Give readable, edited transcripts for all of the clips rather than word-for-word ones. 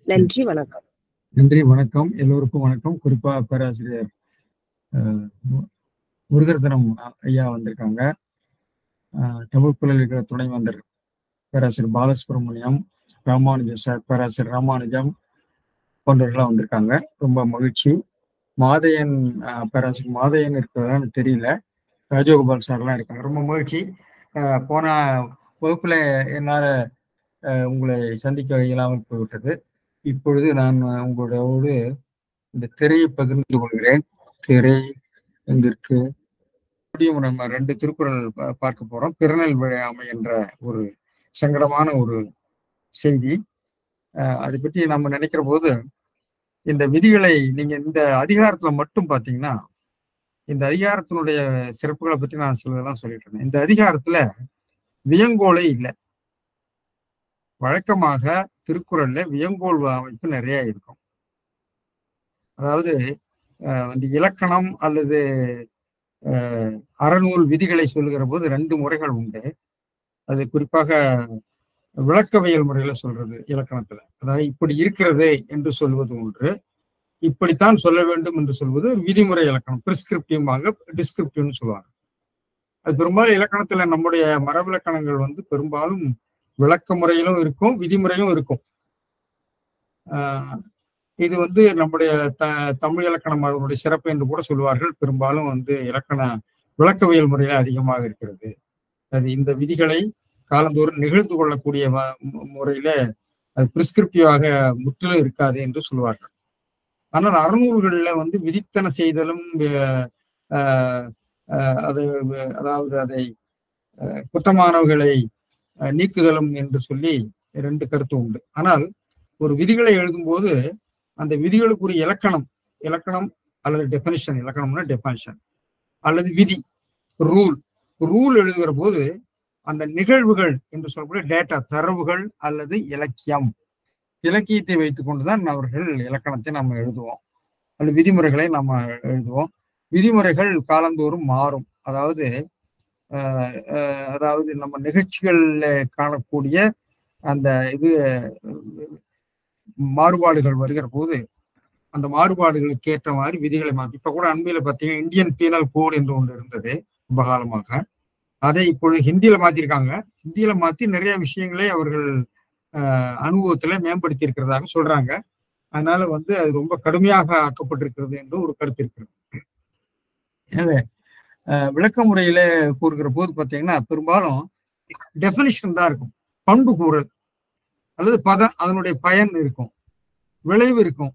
நன்றி, வணக்கம். நன்றி, வணக்கம். எல்லோருக்கும் வணக்கம். குறிப்பா பேராசிரியர் முருகரத்னம் ஐயா வந்திருக்காங்க. தமிழ் பல்கலைக்கழக துணைவேந்தர் பேராசிரியர் பாலசுப்ரமணியம், ராமானுஜம் சார், பேராசிரியர் ராமானுஜம் போன்றவர்களாம் வந்திருக்காங்க. ரொம்ப மகிழ்ச்சி. மாதையன் பேராசிரியர் மாதையன் இருக்கிறதான்னு தெரியல. ராஜகோபால் சார்லாம் இருக்காங்க. ரொம்ப மகிழ்ச்சி. போன வகுப்புல என்னால் உங்களை சந்திக்க இயலாமல் போய்விட்டது. இப்பொழுது நான் உங்களோடு இந்த திரையை பகிர்ந்து கொள்கிறேன். திரை எங்கிருக்கு? நம்ம 2 திருக்குறள் பார்க்க போறோம். பிறநெல் விளையாமை என்ற ஒரு சங்கடமான ஒரு செய்தி. அதை பற்றி நம்ம நினைக்கிற போது இந்த விதிகளை நீங்க இந்த அதிகாரத்துல மட்டும் பாத்தீங்கன்னா, இந்த அதிகாரத்தினுடைய சிறப்புகளை பற்றி நான் சிலதெல்லாம் சொல்லிட்டு இருந்தேன். இந்த அதிகாரத்துல வியங்கோலே இல்லை. வழக்கமாக திருக்குறள்ல வியங்கோல் அமைப்பு நிறைய இருக்கும். அதாவது இந்த இலக்கணம் அல்லது அறநூல் விதிகளை சொல்லுகிற போது 2 முறைகள் உண்டு. அது குறிப்பாக விளக்கவியல் முறையில சொல்றது இலக்கணத்துல. அதாவது இப்படி இருக்கிறது என்று சொல்வது ஒன்று, இப்படித்தான் சொல்ல வேண்டும் என்று சொல்வது விதிமுறை இலக்கணம். பிரிஸ்கிரிப்டிவாங்க, டிஸ்கிரிப்டிவ்னு சொல்லுவாங்க. அது பெரும்பாலும் இலக்கணத்துல நம்முடைய மரபிலக்கணங்கள் வந்து பெரும்பாலும் விளக்க முறையிலும் இருக்கும், விதிமுறையும் இருக்கும். இது வந்து நம்முடைய தமிழ் இலக்கணம் அதனுடைய சிறப்பு என்று கூட சொல்வார்கள். பெரும்பாலும் வந்து இலக்கண விளக்கவியல் முறையில அதிகமாக இருக்கிறது. அது இந்த விதிகளை காலந்தோறும் நிகழ்ந்து கொள்ளக்கூடிய முறையில அது பிரிஸ்கிரிப்டிவாக முற்றிலும் இருக்காது என்று சொல்வார்கள். ஆனால் அறநூல்கள்ல வந்து விதித்தன செய்தலும் அதாவது அதை குற்றமானவர்களை நீக்குதலும் என்று சொல்லி 2 கருத்து உண்டு. ஆனால் ஒரு விதிகளை எழுதும்போது அந்த விதிகளுக்குரிய இலக்கணம் அல்லது டெஃபினிஷன், இலக்கணம்னா டெஃபினிஷன் அல்லது விதி, ரூல் எழுதுகிற போது அந்த நிகழ்வுகள் என்று சொல்லக்கூடிய டேட்டா, தரவுகள் அல்லது இலக்கியத்தை வைத்துக் கொண்டுதான் அவர்கள் இலக்கணத்தை நம்ம எழுதுவோம், அல்லது விதிமுறைகளை நம்ம எழுதுவோம். விதிமுறைகள் காலந்தோறும் மாறும். அதாவது நம்ம நிகழ்ச்சிகள்ல காணக்கூடிய அந்த இது மாறுபாடுகள் வருகிற போது அந்த மாறுபாடுகளுக்கு ஏற்ற மாதிரி விதிகளை மாற்றி, இப்ப கூட அண்மையில பார்த்தீங்கன்னா இந்தியன் பீனல் கோட் என்று ஒன்று இருந்தது ரொம்ப காலமாக. அதை இப்பொழுது ஹிந்தியில மாத்திருக்காங்க. ஹிந்தியில மாத்தி நிறைய விஷயங்களை அவர்கள் அனுபவத்துல மேம்படுத்தி இருக்கிறதாக சொல்றாங்க. அதனால வந்து அது ரொம்ப கடுமையாக ஆக்கப்பட்டிருக்கிறது என்று ஒரு கருத்து இருக்கிறது. எனவே விளக்க முறையில கூறுகிற போது பார்த்தீங்கன்னா பெரும்பாலும் டெஃபினிஷன் தான் இருக்கும். பண்பு கூறல் அல்லது பதம், அதனுடைய பயன் இருக்கும், விளைவு இருக்கும்,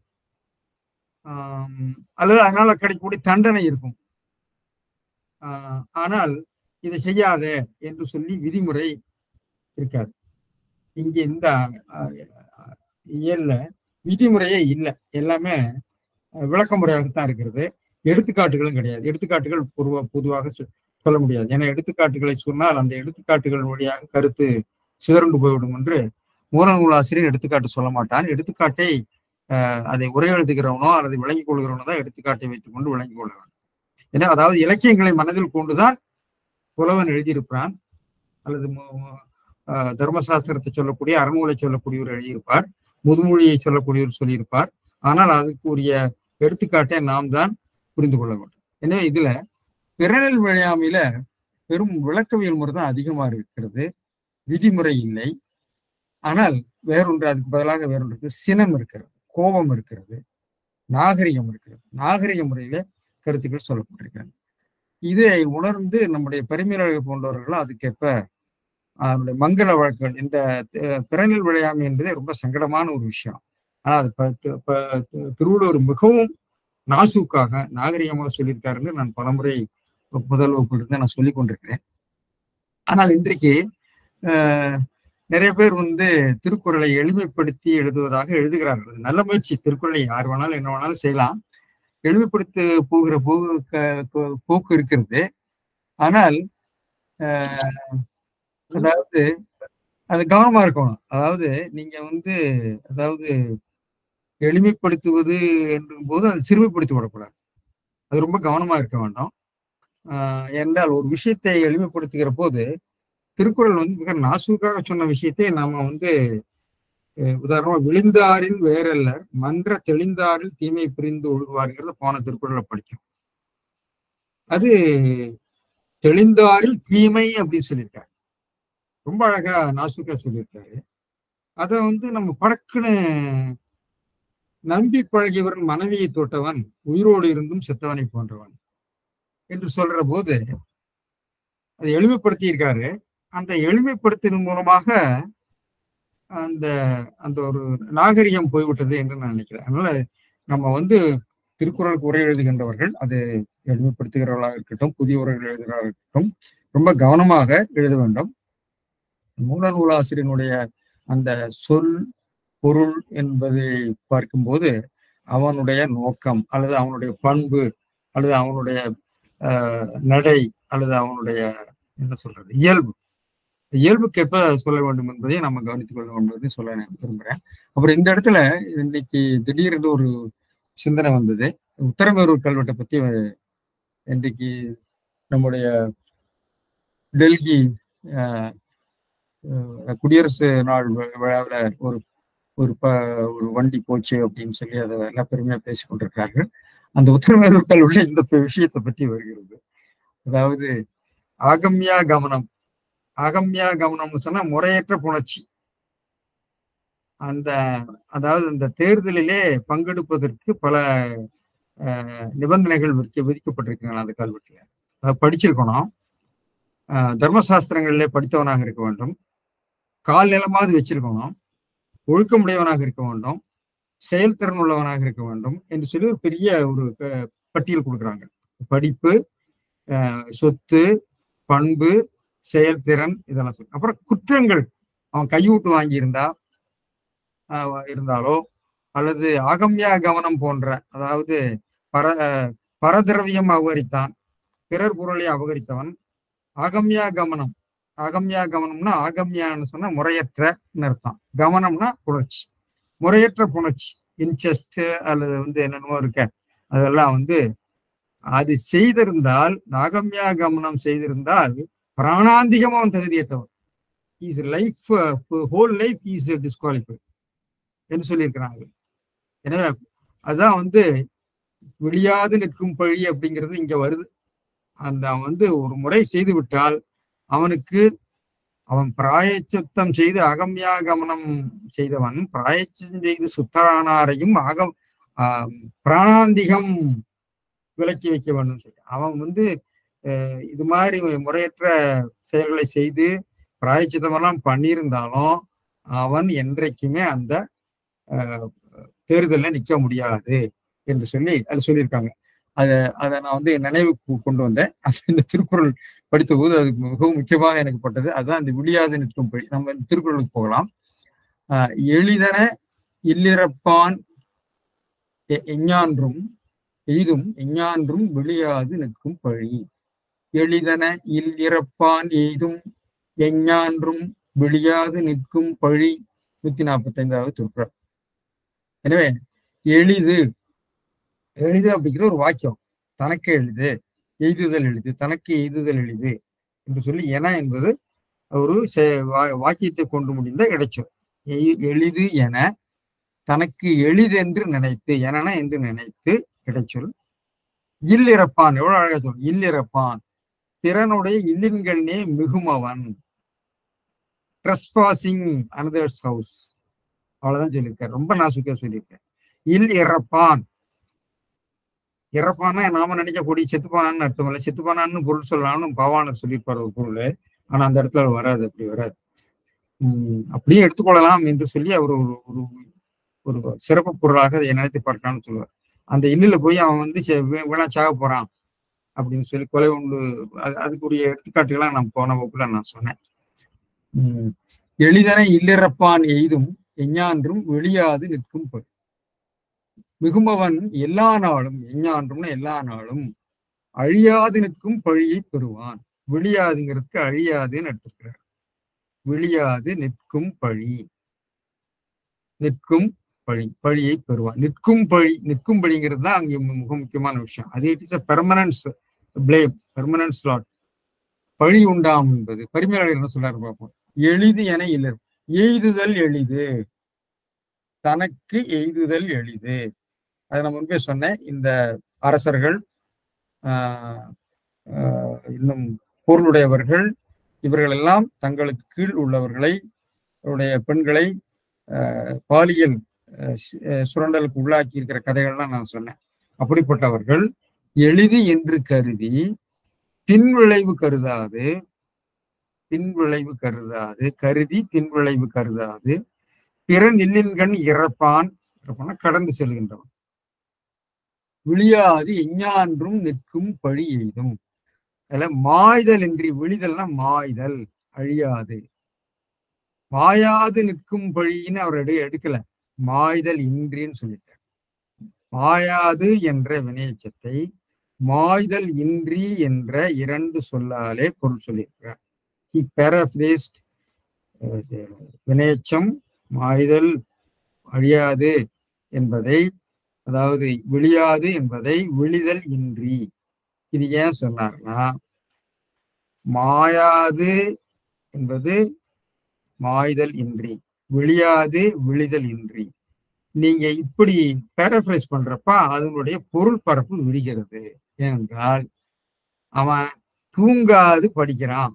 அல்லது அதனால கிடைக்கக்கூடிய தண்டனை இருக்கும். ஆனால் இதை செய்யாத என்று சொல்லி விதிமுறை இருக்காது. இங்க இந்த இயல்ல விதிமுறையே இல்லை, எல்லாமே விளக்க முறையாகத்தான் இருக்கிறது. எடுத்துக்காட்டுகளும் கிடையாது. எடுத்துக்காட்டுகள் பொதுவாக சொல்ல முடியாது. ஏன்னா எடுத்துக்காட்டுகளை சொன்னால் அந்த எடுத்துக்காட்டுகள் வழியாக கருத்து சிதறண்டு போய்விடும் என்று மூல நூலாசிரியர் எடுத்துக்காட்டு சொல்ல மாட்டான். எடுத்துக்காட்டை அதை உரை எழுதுகிறவனோ அல்லது விளங்கிக் கொள்கிறவனோ தான் எடுத்துக்காட்டை வைத்துக் கொண்டு விளங்கிக் கொள்ள வேண்டும். ஏன்னா அதாவது இலக்கியங்களை மனதில் கொண்டுதான் புலவன் எழுதியிருப்பான், அல்லது தர்மசாஸ்திரத்தை சொல்லக்கூடிய அறநூலை சொல்லக்கூடியவர் எழுதியிருப்பார், முதுமொழியை சொல்லக்கூடியவர் சொல்லியிருப்பார். ஆனால் அதுக்குரிய எடுத்துக்காட்டை நாம் தான் புரிந்து கொள்ள வேண்டும். எனவே இதுல பிறநெல் விளையாமையில பெரும் விளக்கவியல் முறை தான் அதிகமாக இருக்கிறது, விதிமுறை இல்லை. ஆனால் வேறொன்று, அதுக்கு பதிலாக வேறொன்று இருக்கு. சினம் இருக்கிறது, கோபம் இருக்கிறது, நாகரிகம் இருக்கிறது. நாகரிக முறையில கருத்துக்கள் சொல்லப்பட்டிருக்கிறாங்க. இதை உணர்ந்து நம்முடைய பரிமேலழகர் போன்றவர்களும் அதுக்கேற்ப அதனுடைய மங்கள வழக்குகள், இந்த பிறநெல் விளையாமை என்பதே ரொம்ப சங்கடமான ஒரு விஷயம். ஆனா அது திருவள்ளுவர் மிகவும் நாசூக்காக நாகரிகமாக சொல்லியிருக்காருன்னு நான் பலமுறை முதல் வகுப்பிலிருந்து நான் சொல்லிக் கொண்டிருக்கிறேன். ஆனால் இன்றைக்கு நிறைய பேர் வந்து திருக்குறளை எளிமைப்படுத்தி எழுதுவதாக எழுதுகிறார்கள். நல்ல முயற்சி. திருக்குறளை யார் வேணாலும் என்ன வேணாலும் செய்யலாம். எளிமைப்படுத்த போகிற போக்கு இருக்கிறது. ஆனால் அதாவது அது கவனமா இருக்கணும். அதாவது நீங்க வந்து எளிமைப்படுத்துவது என்றும் போது அது சிறுமைப்படுத்தி விடக்கூடாது. அது ரொம்ப கவனமா இருக்க வேண்டும். என்றால் ஒரு விஷயத்தை எளிமைப்படுத்துகிற போது திருக்குறள் வந்து மிக நாசூக்காக சொன்ன விஷயத்தை நாம வந்து உதாரணமா விழுந்தாரில் வேறல்லர் மன்ற தெளிந்தாரில் தீமை பிரிந்து ஒழுகுவார்ங்கிறத போன திருக்குறளை படிச்சோம். அது தெளிந்தாரில் தீமை அப்படின்னு சொல்லியிருக்காரு. ரொம்ப அழகா நாசுக்கா சொல்லியிருக்காரு. அதை நம்ம படக்குன்னு நம்பி பழகியவன் மனைவியை தொட்டவன் உயிரோடு இருந்தும் செத்தவனை போன்றவன் என்று சொல்ற போது அதை எளிமைப்படுத்தி இருக்காரு. அந்த எளிமைப்படுத்தின் மூலமாக அந்த அந்த ஒரு நாகரிகம் போய்விட்டது என்று நான் நினைக்கிறேன். அதனால நம்ம திருக்குறளுக்கு உரை எழுதுகின்றவர்கள் அது எளிமைப்படுத்துகிறவர்களாக இருக்கட்டும், புதிய உரைகள் எழுதுகிறவர்களாக இருக்கட்டும், ரொம்ப கவனமாக எழுத வேண்டும். மூல நூலாசிரியனுடைய அந்த சொல் பொருள் என்பதை பார்க்கும்போது அவனுடைய நோக்கம் அல்லது அவனுடைய பண்பு அல்லது அவனுடைய நடை அல்லது அவனுடைய இயல்புக்கேற்ப சொல்ல வேண்டும் என்பதை நம்ம கவனித்துக் கொள்ள வேண்டும் என்று சொல்ல விரும்புகிறேன். அப்புறம் இந்த இடத்துல இன்னைக்கு திடீரென்று ஒரு சிந்தனை வந்தது. உத்தரமேரூர் கல்வெட்டை பத்தி இன்றைக்கு நம்முடைய டெல்லி குடியரசு நாள் விழாவில் ஒரு ஒரு வண்டி போச்சு அப்படின்னு சொல்லி அதை எல்லாம் பெருமையா பேசிக் கொண்டிருக்கிறார்கள். அந்த உத்தரமேரூர் கல்வெட்டு இந்த விஷயத்தை பற்றி வருகிறது. அதாவது ஆகம்யா கவனம்னு சொன்னா முறையற்ற புணர்ச்சி. அதாவது அந்த தேர்தலிலே பங்கெடுப்பதற்கு பல நிபந்தனைகள் விதிக்கப்பட்டிருக்கிறாங்க அந்த கல்வெட்டுல. அதை படிச்சிருக்கணும். தர்மசாஸ்திரங்களிலே படித்தவனாக இருக்க வேண்டும், கால் நிலமாவது வச்சிருக்கணும், ஒழுக்கமுடையவனாக இருக்க வேண்டும், செயல்திறன் உள்ளவனாக இருக்க வேண்டும் என்று சொல்லி ஒரு பெரிய ஒரு பட்டியல் கொடுக்குறாங்க. படிப்பு, சொத்து, பண்பு, செயல்திறன், இதெல்லாம் சொல்லி. அப்புறம் குற்றங்கள், அவன் கையூட்டு இருந்தாலோ அல்லது ஆகம்யா கவனம் போன்ற, அதாவது பரதிரவியம் அபகரித்தான், பிறர் பொருளை அபகரித்தவன். ஆகம்யா கவனம்னா ஆகம்யான்னு சொன்னா முறையற்ற அர்த்தம், கவனம்னா புணர்ச்சி, முறையற்ற புணர்ச்சி, இன்செஸ்ட் அல்லது என்னென்னமோ இருக்க, அதெல்லாம் அது செய்திருந்தால், ஆகம்யா கவனம் செய்திருந்தால் பிராணாந்திகமா அவன் தகுதியற்றவன், ஹோல் லைஃப் இஸ் டிஸ்குவாலிஃபைட் என்று சொல்லியிருக்கிறாங்க. எனவே அதான் விழியாது நிற்கும் பழி அப்படிங்கிறது இங்க வருது. அவன் ஒரு முறை செய்து விட்டால் அவன் பிராயச்சித்தம் செய்து அகம்யா கமனம் செய்தவன் பிராயச்சம் செய்து சுத்தரானாரையும் பிராணாந்திகம் விலக்கி வைக்க வேண்டும் சொல்லி அவன் இது மாதிரி முறையற்ற செயல்களை செய்து பிராயச்சித்தமெல்லாம் பண்ணியிருந்தாலும் அவன் என்றைக்குமே அந்த தேர்தலில் நிற்க முடியாது என்று சொல்லி அதில் சொல்லியிருக்காங்க. அதை நான் நினைவு கொண்டு வந்தேன். இந்த திருக்குறள் படித்த போது அது மிகவும் முக்கியமாக எனக்கு பட்டது. அதுதான் இந்த விழியாது நிற்கும் பழி. நம்ம இந்த திருக்குறளுக்கு போகலாம். எளிதன இல்லிறப்பான் எஞ்ஞான்றும் எய்தும் எஞ்ஞான்றும் விழியாது நிற்கும் பழி. எளிதன இல்லிறப்பான் எய்தும் எஞ்ஞான்றும் விழியாது நிற்கும் பழி. 145வது திருக்குறள். எனவே எளிது அப்படிங்கிற ஒரு வாக்கியம், தனக்கு எளிது, எய்துதல் எளிது, தனக்கு எய்துதல் எளிது என்று சொல்லி என என்பது ஒரு வாக்கியத்தை கொண்டு முடிந்த இடைச்சொல். எளிது என தனக்கு எளிதென்று நினைத்து, என என்று நினைத்து இடைச்சொல். இல்லிறப்பான், எவ்வளவு அழகா சொல், இல்லிறப்பான் திறனுடைய இல்லின்கண்ணே மிகுமவன், ட்ரெஸ்பாசிங் அனதர்ஸ் ஹவுஸ், அவ்வளவுதான் சொல்லியிருக்காரு. ரொம்ப நாசுக்கா சொல்லியிருக்காரு. இல் இறப்பான், இறப்பான்னா நாம நினைக்கக்கூடிய செத்துப்பானான்னு அர்த்தம் இல்லை, செத்துப்பானான்னு பொருள் சொல்லலாம்னு பவானர் சொல்லியிருப்பார் ஒரு பொருள். ஆனா அந்த இடத்துல வராது, அப்படி வராது. அப்படியே எடுத்துக்கொள்ளலாம் என்று சொல்லி அவர் ஒரு ஒரு சிறப்பு பொருளாக அதை நினைத்து பார்க்கலாம்னு சொல்லுவார். அந்த இல்லில போய் அவன் வேணா சாக போறான் அப்படின்னு சொல்லி கொலை உண்டு, அதுக்குரிய எடுத்துக்காட்டுகளாம் நான் போன வகுப்புல நான் சொன்னேன். எளிதன இல்லிறப்பான் எய்தும் எஞ்ஞான்றும் வெளியாது நிற்கும் பழி. மிகுமவன் எல்லா நாளும், எஞ்ஞான்றும்னா எல்லா நாளும் அழியாது நிற்கும் பழியை பெறுவான். வெளியாதுங்கிறதுக்கு அழியாதுன்னு எடுத்துக்கிறார். வெளியாது நிற்கும் பழி, நிற்கும் பழி, பழியை பெறுவான். நிற்கும் பழி, நிற்கும் பழிங்கிறது தான் அங்கே மிக முக்கியமான விஷயம். அது it is a permanence blame, permanence lot. பழி உண்டாம் என்பது பரிமையாளர் என்ன சொல்றாரு பார்ப்போம். எளிது என இல்லை, எய்துதல் எளிது. தனக்கு எய்துதல் எளிது. அதை நான் முன்பே சொன்னேன். இந்த அரசர்கள், இன்னும் பொருளுடையவர்கள், இவர்கள் எல்லாம் தங்களுக்கு கீழ் உள்ளவர்களை, பெண்களை பாலியல் சுரண்டலுக்கு உள்ளாக்கி இருக்கிற கதைகள்லாம் நான் சொன்னேன். அப்படிப்பட்டவர்கள் எளிது என்று கருதி பின்விளைவு கருதாது பிற நில்லின்கண் இறப்பான் கடந்து செல்கின்றவன் விழியாது எஞ்ஞான்றும் நிற்கும் பழி எய்தும். அதுல மாய்தல் இன்றி, விழிதல்னா மாய்தல், அழியாது, மாயாது நிற்கும் பழின்னு அவர் எடுக்கல, மாய்தல் இன்றின்னு சொல்லிட்டார். மாயாது என்ற வினையச்சத்தை மாய்தல் இன்றி என்ற 2 சொல்லாலே பொருள் சொல்லியிருக்கிறார். He paraphrased வினையச்சம் மாய்தல் அழியாது என்பதை, அதாவது விழியாது என்பதை விழிதல் இன்றி. இது ஏன் சொன்னார்னா, மாயாது என்பது மாய்தல் இன்றி, விழியாது விழிதல் இன்றி. நீங்க இப்படி பேரப்ரைஸ் பண்றப்ப அதனுடைய பொருள் பரப்பு விரிகிறது. ஏனென்றால் அவன் தூங்காது படிக்கிறான்,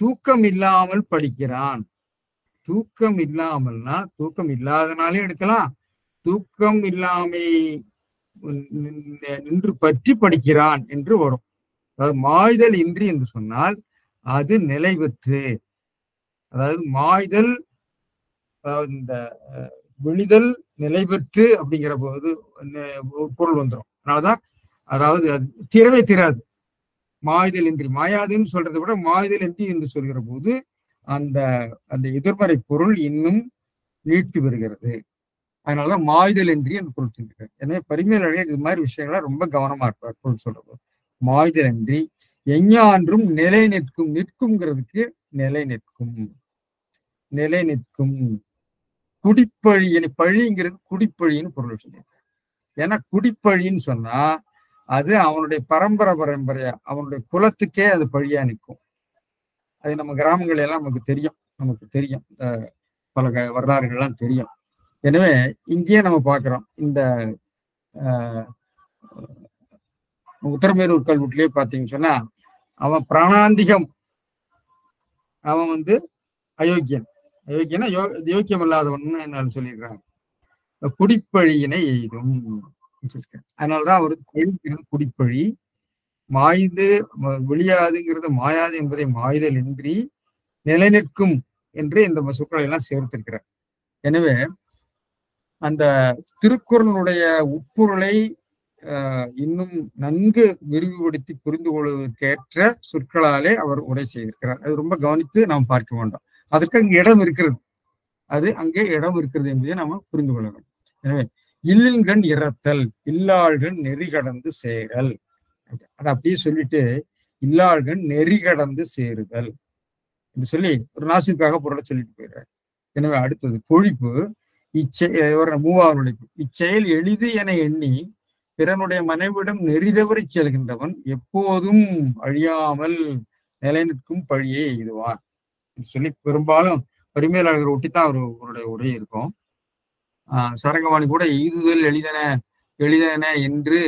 தூக்கம் இல்லாமல் படிக்கிறான். தூக்கம் இல்லாமல்னா தூக்கம் இல்லாதனாலே எடுக்கலாம், தூக்கம் இல்லாமை நின்று பற்றி படிக்கிறான் என்று வரும். அதாவது மாய்தல் இன்றி என்று சொன்னால் அது நிலை பெற்று, அதாவது மாய்தல், அதாவது இந்த விழிதல் நிலை பெற்று அப்படிங்கிற போது பொருள் வந்துடும். அதனாலதான், அதாவது அது தீரவே தீராது. மாய்தல் இன்றி, மாயாதுன்னு சொல்றதை விட மாய்தல் இன்றி என்று சொல்கிற போது அந்த எதிர்மறை பொருள் இன்னும் நீட்டு வருகிறது. அதனாலதான் மாய்தல் இன்றி என்று பொருள் சொல்லியிருக்காரு. எனவே பரிமேலழகர் இது மாதிரி விஷயங்கள ரொம்ப கவனமா இருப்பார் பொருள் சொல்றது. மாய்தல் இன்றி எஞ்ஞான்றும் நிலை நிற்கும், நிற்கும்ங்கிறதுக்கு நிலை நிற்கும் குடிப்பழி, பழிங்கிறது குடிப்பழின்னு பொருள் சொல்லியிருக்காரு. ஏன்னா குடிப்பழின்னு சொன்னா அது அவனுடைய பரம்பரையா, அவனுடைய குலத்துக்கே அது பழியா நிற்கும். அது நம்ம கிராமங்கள் எல்லாம் நமக்கு தெரியும், பல வரலாறுகள்லாம் தெரியும். எனவே இங்கேயே நம்ம பார்க்கிறோம், இந்த உத்தரமேரூர் கல்வெட்டுலயே பார்த்தீங்கன்னு சொன்னா, அவன் பிராணாந்திகம், அவன் அயோக்கியனா யோக்கியம் இல்லாதவன் என்ன சொல்லியிருக்காங்க, குடிப்பழியினை எய்தும். அதனாலதான் அவரு குடிப்பழி. மாய்து விழியாதுங்கிறது மாயாது என்பதை மாய்தல் இன்றி நிலை நிற்கும் என்று இந்த சொற்களை எல்லாம் சேர்த்திருக்கிறார். எனவே அந்த திருக்குறளுடைய உட்பொருளை இன்னும் நன்கு விரிவுபடுத்தி புரிந்து கொள்வதற்கேற்ற சொற்களாலே அவர் உரை செய்திருக்கிறார். அது ரொம்ப கவனித்து நாம் பார்க்க வேண்டாம். அதற்கு அங்கே இடம் இருக்கிறது, என்பதை நாம புரிந்து கொள்ள வேண்டும். எனவே இல்லின்கண் இறத்தல், இல்லாள்கண் நெறி கடந்து சேரல், அதை அப்படியே சொல்லிட்டு இல்லாள்கண் நெறி கடந்து சேருதல் என்று சொல்லி ஒரு நாசுக்காக பொருளை சொல்லிட்டு போயிடுறாரு. எனவே அடுத்தது பொழிப்பு. மூவாவது உழைப்பு. இச்செயல் எளிது என எண்ணி பிறனுடைய மனைவிடம் நெறிதவறி செல்கின்றவன் எப்போதும் அழியாமல் நிலை நிற்கும் பழியை எய்துவான் சொல்லி பெரும்பாலும் பரிமேலழகர் ஒட்டித்தான் அவருடைய உரை இருக்கும். சரங்கவாணி கூட எய்துதல் எளிதன என்று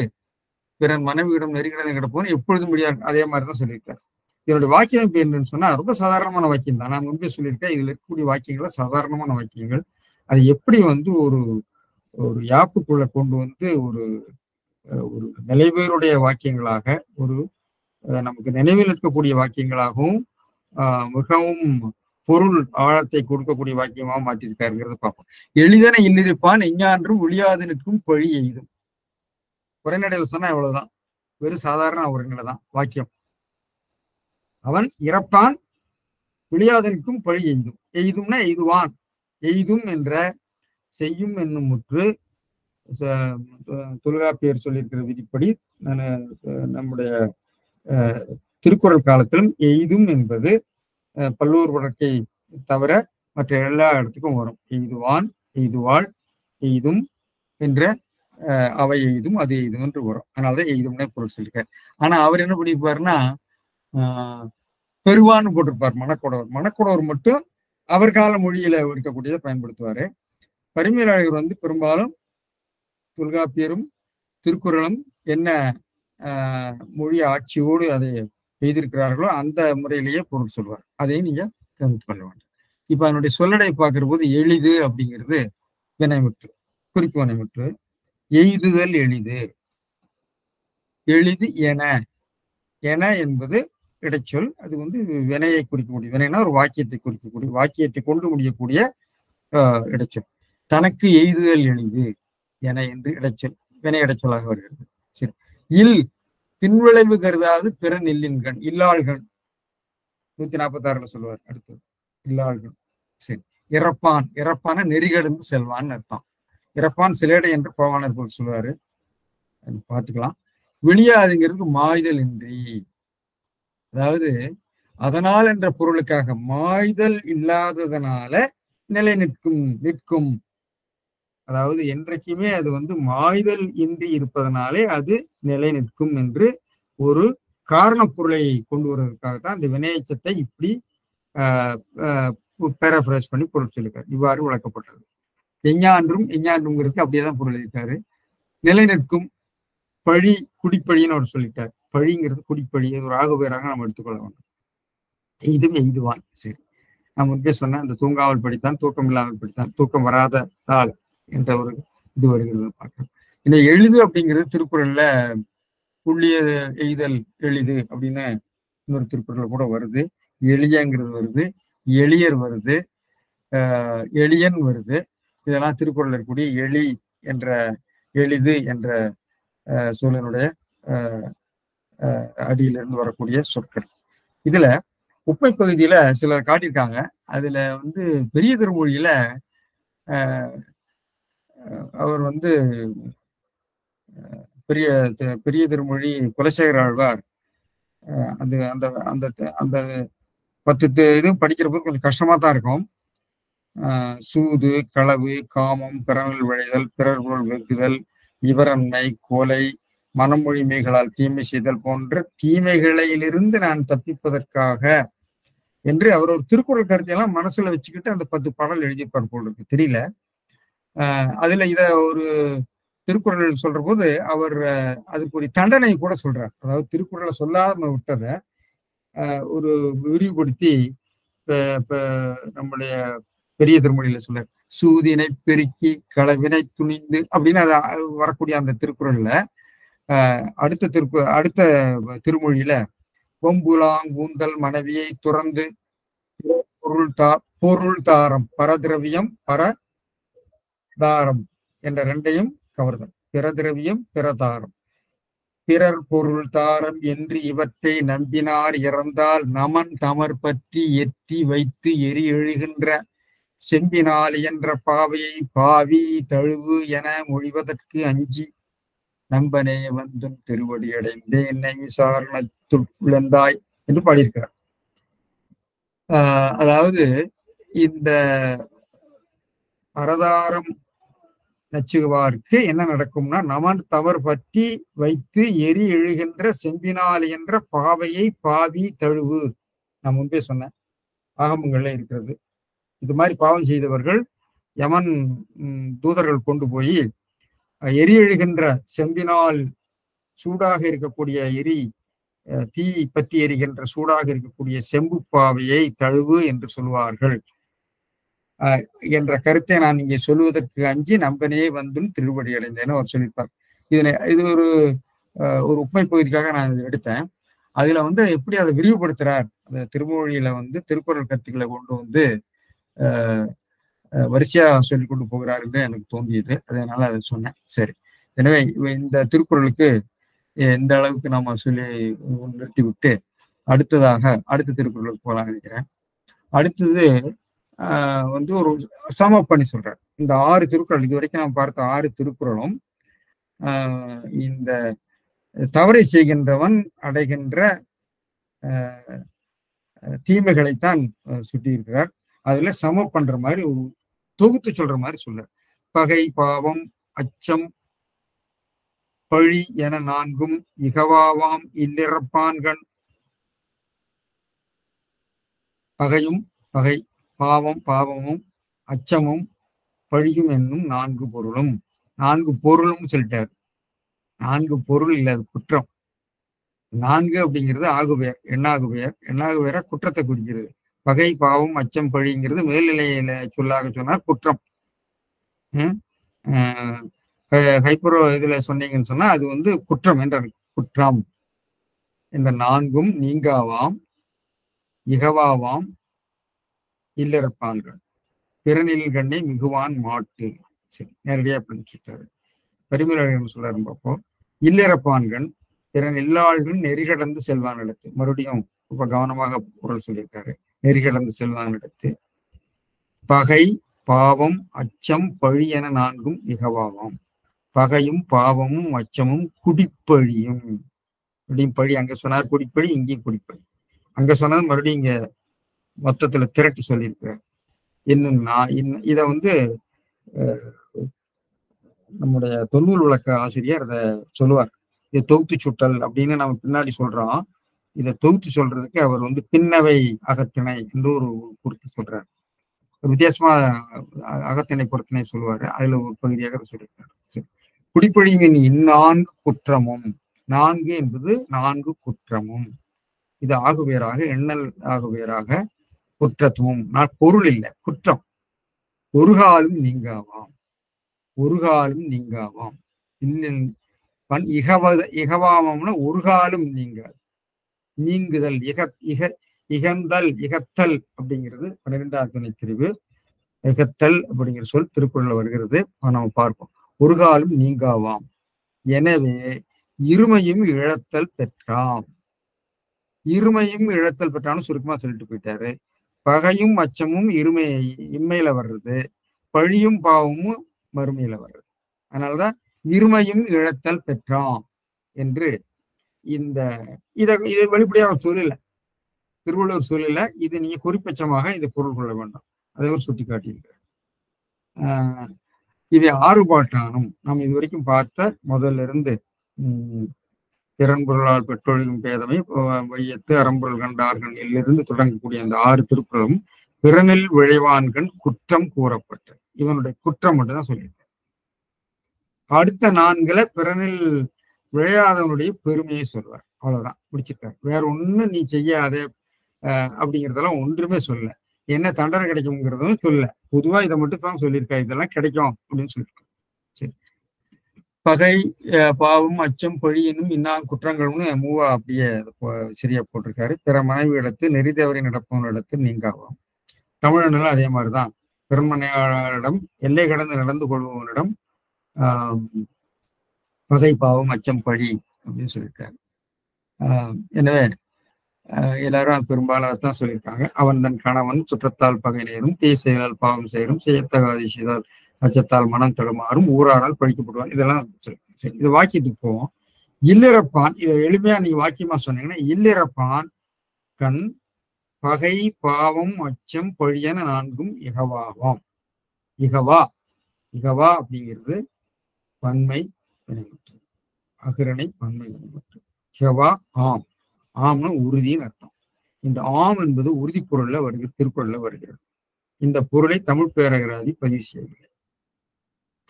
பிறன் மனைவியிடம் நெருங்கிடம் கிடப்போன்னு எப்பொழுதும் முடியாது, அதே மாதிரிதான் சொல்லியிருக்காரு. இதனுடைய வாக்கியம் என்னன்னு சொன்னா ரொம்ப சாதாரணமான வாக்கியம் தான். நான் முன்பே சொல்லியிருக்கேன், இதுல இருக்கக்கூடிய வாக்கியங்கள் சாதாரணமான வாக்கியங்கள். அது எப்படி ஒரு யாப்புக்குள்ள கொண்டு வந்து ஒரு நிலைவேறுடைய வாக்கியங்களாக, நமக்கு நினைவில் இருக்கக்கூடிய வாக்கியங்களாகவும் மிகவும் பொருள் ஆழத்தை கொடுக்கக்கூடிய வாக்கியமாக மாற்றிருக்காருங்கிறத பார்ப்போம். எளிதன இல்லிருப்பான் எஞ்ஞான்றும் ஒழியாது நிற்கும் பழி எய்தும். உரைநடையில் சொன்னா எவ்வளவுதான், வெறும் சாதாரண உரைநடை தான் வாக்கியம். அவன் இறப்பான், விழியாது நிற்கும் பழி எய்தும். எய்தும்னா எய்துவான். எய்தும் என்ற செய்யும் என்னும் முற்று தொல்காப்பியர் சொல்லியிருக்கிற விதிப்படி நம்முடைய திருக்குறள் காலத்திலும் எய்தும் என்பது பல்லூர் வழக்கை தவிர மற்ற எல்லா இடத்துக்கும் வரும். எய்துவான், எய்துவாள், எய்தும் என்ற அவை எய்தும், அது எய்தும் என்று வரும். அதனாலதான் எய்தும்னே பொருள் சொல்லியிருக்காரு. ஆனா அவர் என்ன பண்ணியிருப்பாருன்னா பெருவான்னு போட்டிருப்பார். மணக்குடவர் மட்டும் அவர் கால மொழியில இருக்கக்கூடியதை பயன்படுத்துவாரு. பரிமேலழகர் வந்து பெரும்பாலும் தொல்காப்பியரும் திருக்குறளும் என்ன மொழி ஆட்சியோடு அதை செய்திருக்கிறார்களோ அந்த முறையிலேயே பொருள் சொல்வார். அதையும் நீங்க கவனித்துக் கொள்ள வேண்டும். இப்ப அதனுடைய சொல்லடை பார்க்கிற போது எளிது அப்படிங்கிறது வினைமுற்று, குறிப்பு வினைமுற்று. எய்துதல் எளிது, எளிது என, என என்பது இடைச்சொல். அது வந்து வினையை குறிக்கக்கூடிய, வினைனா ஒரு வாக்கியத்தை குறிக்கக்கூடிய, வாக்கியத்தை கொண்டு முடியக்கூடிய இடைச்சொல். தனக்கு எய்துதல் எளிது என என்று இடைச்சொல், வினை இடைச்சொலாக வருகிறது. சரி. இல் பின்விளைவு கருதாது பிற நெல்லின்கண், இல்லாள்கண் 146 சொல்லுவார். அடுத்தது இல்லாள்கண். சரி. இறப்பான், இறப்பான நெறிகடந்து செல்வான்னு அர்த்தம். இறப்பான் சிலேடை என்று போவானர் போல் சொல்லுவாரு, பார்த்துக்கலாம். வெளியாதுங்கிறது மாய்தல் இன்றி, அதாவது அதனால் என்ற பொருளுக்காக மாய்தல் இல்லாததனால நிலை நிற்கும். அதாவது என்றைக்குமே அது வந்து மாய்தல் இன்றி இருப்பதனாலே அது நிலை நிற்கும் என்று ஒரு காரண பொருளை கொண்டு வருவதற்காகத்தான் இந்த வினையச்சத்தை இப்படி பேராபிரைஸ் பண்ணி பொருள் சொல்லியிருக்காரு. இவ்வாறு விளக்கப்பட்டது. எஞ்ஞான்றும்ங்கிறதுக்கு அப்படியேதான் பொருள் எழுதிட்டாரு. நிலை நிற்கும் பழி, குடிப்பழின்னு அவர் சொல்லிட்டார். பழிங்கிறது குடிப்பழி, ஒரு ஆகுபேராக நம்ம எடுத்துக்கொள்ள வேண்டும். இதுவே எய்துவான். சரி, நான் முன்பே சொன்னேன், அந்த தூங்காமல் படித்தான் தூக்கம் இல்லாமல் படித்தான், தூக்கம் வராததால் என்ற ஒரு இது வருகிறது பார்க்கிறோம். இந்த எளிது அப்படிங்கிறது திருக்குறள்ல புள்ளிய எய்தல் எளிது அப்படின்னு இன்னொரு திருக்குறள்ல கூட வருது. எளியங்கிறது வருது, எளியர் வருது, எளியன் வருது. இதெல்லாம் திருக்குறள் இருக்கக்கூடிய எளி என்ற, எளிது என்ற சொல்லினுடைய அடியிலிருந்து வரக்கூடிய சொற்கள். இதுல உப்பை பகுதியில சிலர் காட்டியிருக்காங்க. அதுல வந்து பெரிய திருமொழியில அவர் வந்து பெரிய திருமொழி குலசேகர ஆழ்வார் அந்த அந்த அந்த அந்த 10 இதுவும் படிக்கிறப்போ கொஞ்சம் கஷ்டமா தான் இருக்கும். சூது, களவு, காமம், பிறனல் விளைதல், பிறர் பொருள் வெகுதல், இவரன்மை, கொலை, மனமொழி மெய்களால் தீமை செய்தல் போன்ற தீமைகளிலிருந்து நான் தப்பிப்பதற்காக என்று அவர் ஒரு திருக்குறள் கருத்தையெல்லாம் மனசுல வச்சுக்கிட்டு அந்த 10 பாடல் எழுதியிருப்பார் போல் இருக்கு, தெரியல. அதுல இத ஒரு திருக்குறள் சொல்ற போது அவர் அதுக்கு ஒரு தண்டனை கூட சொல்றார். அதாவது திருக்குறளை சொல்லாம விட்டதை ஒரு விரிவுபடுத்தி இப்ப நம்முடைய பெரிய திருமொழியில சொல்ற சூதினை பெருக்கி களவினை துணிந்து அப்படின்னு அது வரக்கூடிய அந்த திருக்குறள்ல அடுத்த திருமொழியில பொம்புலாங்கூந்தல் மனைவியை துறந்து பொருள் தாரம் பரதிரவியம் பரதாரம் என்ற ரெண்டையும் கவர்தல். பிறதிரவியம் பிறதாரம், பிறர் பொருள் தாரம் என்று இவற்றை நம்பினார் இறந்தால் நமன் தமர் பற்றி எற்றி வைத்து எரி எழுகின்ற செம்பினால் இயன்ற பாவையை பாவி தழுவு என மொழிவதற்கு அஞ்சி நம்பனே வந்தும் திருவடி அடைந்தே என்னை விசாரணத்துள்ளாய் என்று பாடியிருக்கிறார். அதாவது இந்த பரதாரம் நச்சுவாருக்கு என்ன நடக்கும்னா, நமன் தவறு பற்றி வைத்து எரி எழுகின்ற செம்பினால் என்ற பாவையை பாவி தழுவு. நான் முன்பே சொன்னேன், ஆகமங்கள்ல இருக்கிறது. இது மாதிரி பாவம் செய்தவர்கள் யமன் தூதர்கள் கொண்டு போய் எரி எழுகின்ற செம்பினால் சூடாக இருக்கக்கூடிய தீ பற்றி எரிகின்ற சூடாக இருக்கக்கூடிய செம்பு பாவையை தழுவு என்று சொல்வார்கள் என்ற கருத்தை நான் இங்கே சொல்லுவதற்கு அஞ்சி நம்பனே வந்தும் திருவடி அடைந்தேன்னு அவர் சொல்லியிருப்பார். இது ஒரு உண்மை பகுதிக்காக நான் இதை எடுத்தேன். அதுல வந்து எப்படி அதை விரிவுபடுத்துறார், அந்த திருமொழியில வந்து திருக்குறள் கருத்துக்களை கொண்டு வந்து வரிசையா சொல்லி கொண்டு போகிறார் என்று எனக்கு தோன்றியது. அதனால அதை சொன்னேன். சரி, எனவே இந்த திருக்குறளுக்கு எந்த அளவுக்கு நாம சொல்லி நிறுத்தி விட்டு அடுத்த திருக்குறளுக்கு போலாம் நினைக்கிறேன். அடுத்தது வந்து ஒரு சம பண்ணி சொல்றார். இந்த 6 திருக்குறள், இது வரைக்கும் நாம் பார்த்த 6 திருக்குறளும் இந்த தவறை செய்கின்றவன் அடைகின்ற தீமைகளைத்தான் சுட்டி இருக்கிறார். அதுல சம பண்ற மாதிரி ஒரு தொகுத்து சொல்ற மாதிரி சொல்ற. பகை, பாவம், அச்சம், பழி என 4ம் இகவாவாம் இல்லிறப்பான்கண். பகை பாவம் பாவமும் அச்சமும் பழியும் என்னும் 4 பொருளும். 4 பொருளும் சொல்லிட்டாரு. 4 பொருள் இல்லை, அது குற்றம். 4 அப்படிங்கிறது ஆகுபெயர், எண்ணாகுபெயர். எண்ணாகுபெயரா குற்றத்தை குறிக்கிறது. பகை பாவம் அச்சம் பழிங்கிறது மேல்நிலையில சொல்லாக சொன்னார் குற்றம். ஹைப்பரோ இதுல சொன்னீங்கன்னு சொன்னா அது வந்து குற்றம் என்ற குற்றம். இந்த 4ம் நீங்காவாம் இகவாவாம் இல்லறப்பான்கள் பிறனில் கண்ணை மிகுவான் மாட்டு. சரி, நேரடியா அப்படின்னு சொல்லிட்டாரு. பரிமளம் சொல்றாரு பார்ப்போம். இல்லறப்பான்கள் பிறன் இல்லாள்கள் நெறி கடந்து செல்வான் இடத்து. மறுபடியும் ரொம்ப கவனமாக குரல் சொல்லியிருக்காரு. நெறி கடந்து செல்வான் இடத்து. பகை பாவம் அச்சம் பழி என 4ம் இகவாவாம். பகையும் பாவமும் அச்சமும் குடிப்பழியும். அப்படியும் பழி அங்க சொன்னார் குடிப்பழி, இங்கேயும் குடிப்பழி. அங்க சொன்னது மறுபடியும் இங்க மொத்தத்துல திரட்டி சொல்லியிருக்கிறார். என்னன்னா இத வந்து நம்முடைய தொல்நூல் விளக்க ஆசிரியர் அதை சொல்லுவார். இது தொகுத்து சுட்டல் அப்படின்னு நம்ம பின்னாடி சொல்றோம். இதை தொகுத்து சொல்றதுக்கு அவர் வந்து பின்னவை அகத்திணை என்று ஒரு பொருத்தி சொல்றாரு. வித்தியாசமா அகத்திணை பொருத்தினை சொல்லுவாரு. அதுல ஒரு பகுதியாக சொல்லியிருக்காரு. குடிப்பழிவின் இந்நான்கு குற்றமும். 4 என்பது 4 குற்றமும். இது ஆகுபெயராக எண்ணல் ஆகுபெயராக குற்றத்துவம். பொருள் இல்லை, குற்றம். ஒரு காலும் நீங்காவாம். ஒரு காலும் நீங்காவாம். இகவாமம்னா ஒரு காலும் நீங்காது. நீங்குதல் இகந்தல் இகத்தல் அப்படிங்கிறது 12வது துணை பிரிவு. இகத்தல் அப்படிங்கிற சொல் திருக்குறள்ல வருகிறது. நம்ம பார்ப்போம். ஒரு காலும் நீங்காவாம். எனவே இருமையும் இழத்தல் பெற்றாம். இருமையும் இழத்தல் பெற்றான்னு சுருக்கமா சொல்லிட்டு போயிட்டாரு. பகையும் அச்சமும் இம்மையில வர்றது, பழியும் பாவமும் மறுமையில வர்றது. அதனாலதான் இருமையும் இழத்தல் பெற்றாம் என்று இதை வெளிப்படையாக சொல்லல, திருவள்ளுவர் சொல்லல. இது நீங்க குறிப்பட்சமாக இதை பொருள் கொள்ள வேண்டாம். அதை ஒரு சுட்டி காட்டியிருக்கிறார். இதை ஆறுபாட்டானும் நாம் இதுவரைக்கும் பார்த்த முதல்ல இருந்து திறன்பொருளால் பெற்றொழுகும் பேதமை வையத்து அறம்பொருள் கண்டார்கள் இருந்து தொடங்கக்கூடிய அந்த 6 திருக்குறளும் பிறனில் விளைவான்கண் குற்றம் கூறப்பட்டது. இவனுடைய குற்றம் மட்டும்தான் சொல்லியிருக்காரு. அடுத்த 4 பிறனில் விளையாதவனுடைய பெருமையை சொல்வார். அவ்வளவுதான், முடிச்சிருக்காரு. வேற ஒண்ணும் நீ செய்யாத அப்படிங்கிறதெல்லாம் ஒன்றுமே சொல்ல. என்ன தண்டனை கிடைக்கும்ங்கிறதும் சொல்ல. பொதுவா இதை மட்டும் தான் சொல்லியிருக்காரு. இதெல்லாம் கிடைக்கும் அப்படின்னு சொல்லியிருக்காரு. சரி, பகை பாவம் அச்சம் பழி என்னும் இன்னான் குற்றங்கள்னு மூவா அப்படியே சரியா போட்டிருக்காரு. பிற மனைவி இடத்து நெறி தவறி நடப்பவன் இடத்து நீங்காவாம். தமிழனும் அதே மாதிரிதான். பிறமனையாளரிடம் எல்லை கடந்து நடந்து கொள்பவனிடம் பகை பாவம் அச்சம் பழி அப்படின்னு சொல்லியிருக்காரு. எனவே எல்லாரும் பெரும்பாலும் தான் சொல்லியிருக்காங்க. அவன் தன் கணவன் சுற்றத்தால் பகை நேரும், தீ செயலால் பாவம் செய்யும், செய்யத்தகாதி செய்தால் அச்சத்தால் மனம் தடுமாறும், ஊராடால் பழிக்கப்படுவான். இதெல்லாம் சரி, இது வாக்கியத்துக்கு போவோம். இல்லிறப்பான், இதை எளிமையா நீங்க வாக்கியமா சொன்னீங்கன்னா, இல்லிறப்பான் கண் பகை பாவம் அச்சம் பழியன 4ம் இகவாவாம். இகவா அப்படிங்கிறது பன்மை வினைமுற்று, அகிரணை பன்மை வினைமுற்று. இகவா ஆம். ஆம்னு உறுதின்னு அர்த்தம். இந்த ஆம் என்பது உறுதி பொருள்ல வருகிறது, திருக்குறள்ல வருகிறது. இந்த பொருளை தமிழ் பேரகராதி பதிவு செய்யவில்லை.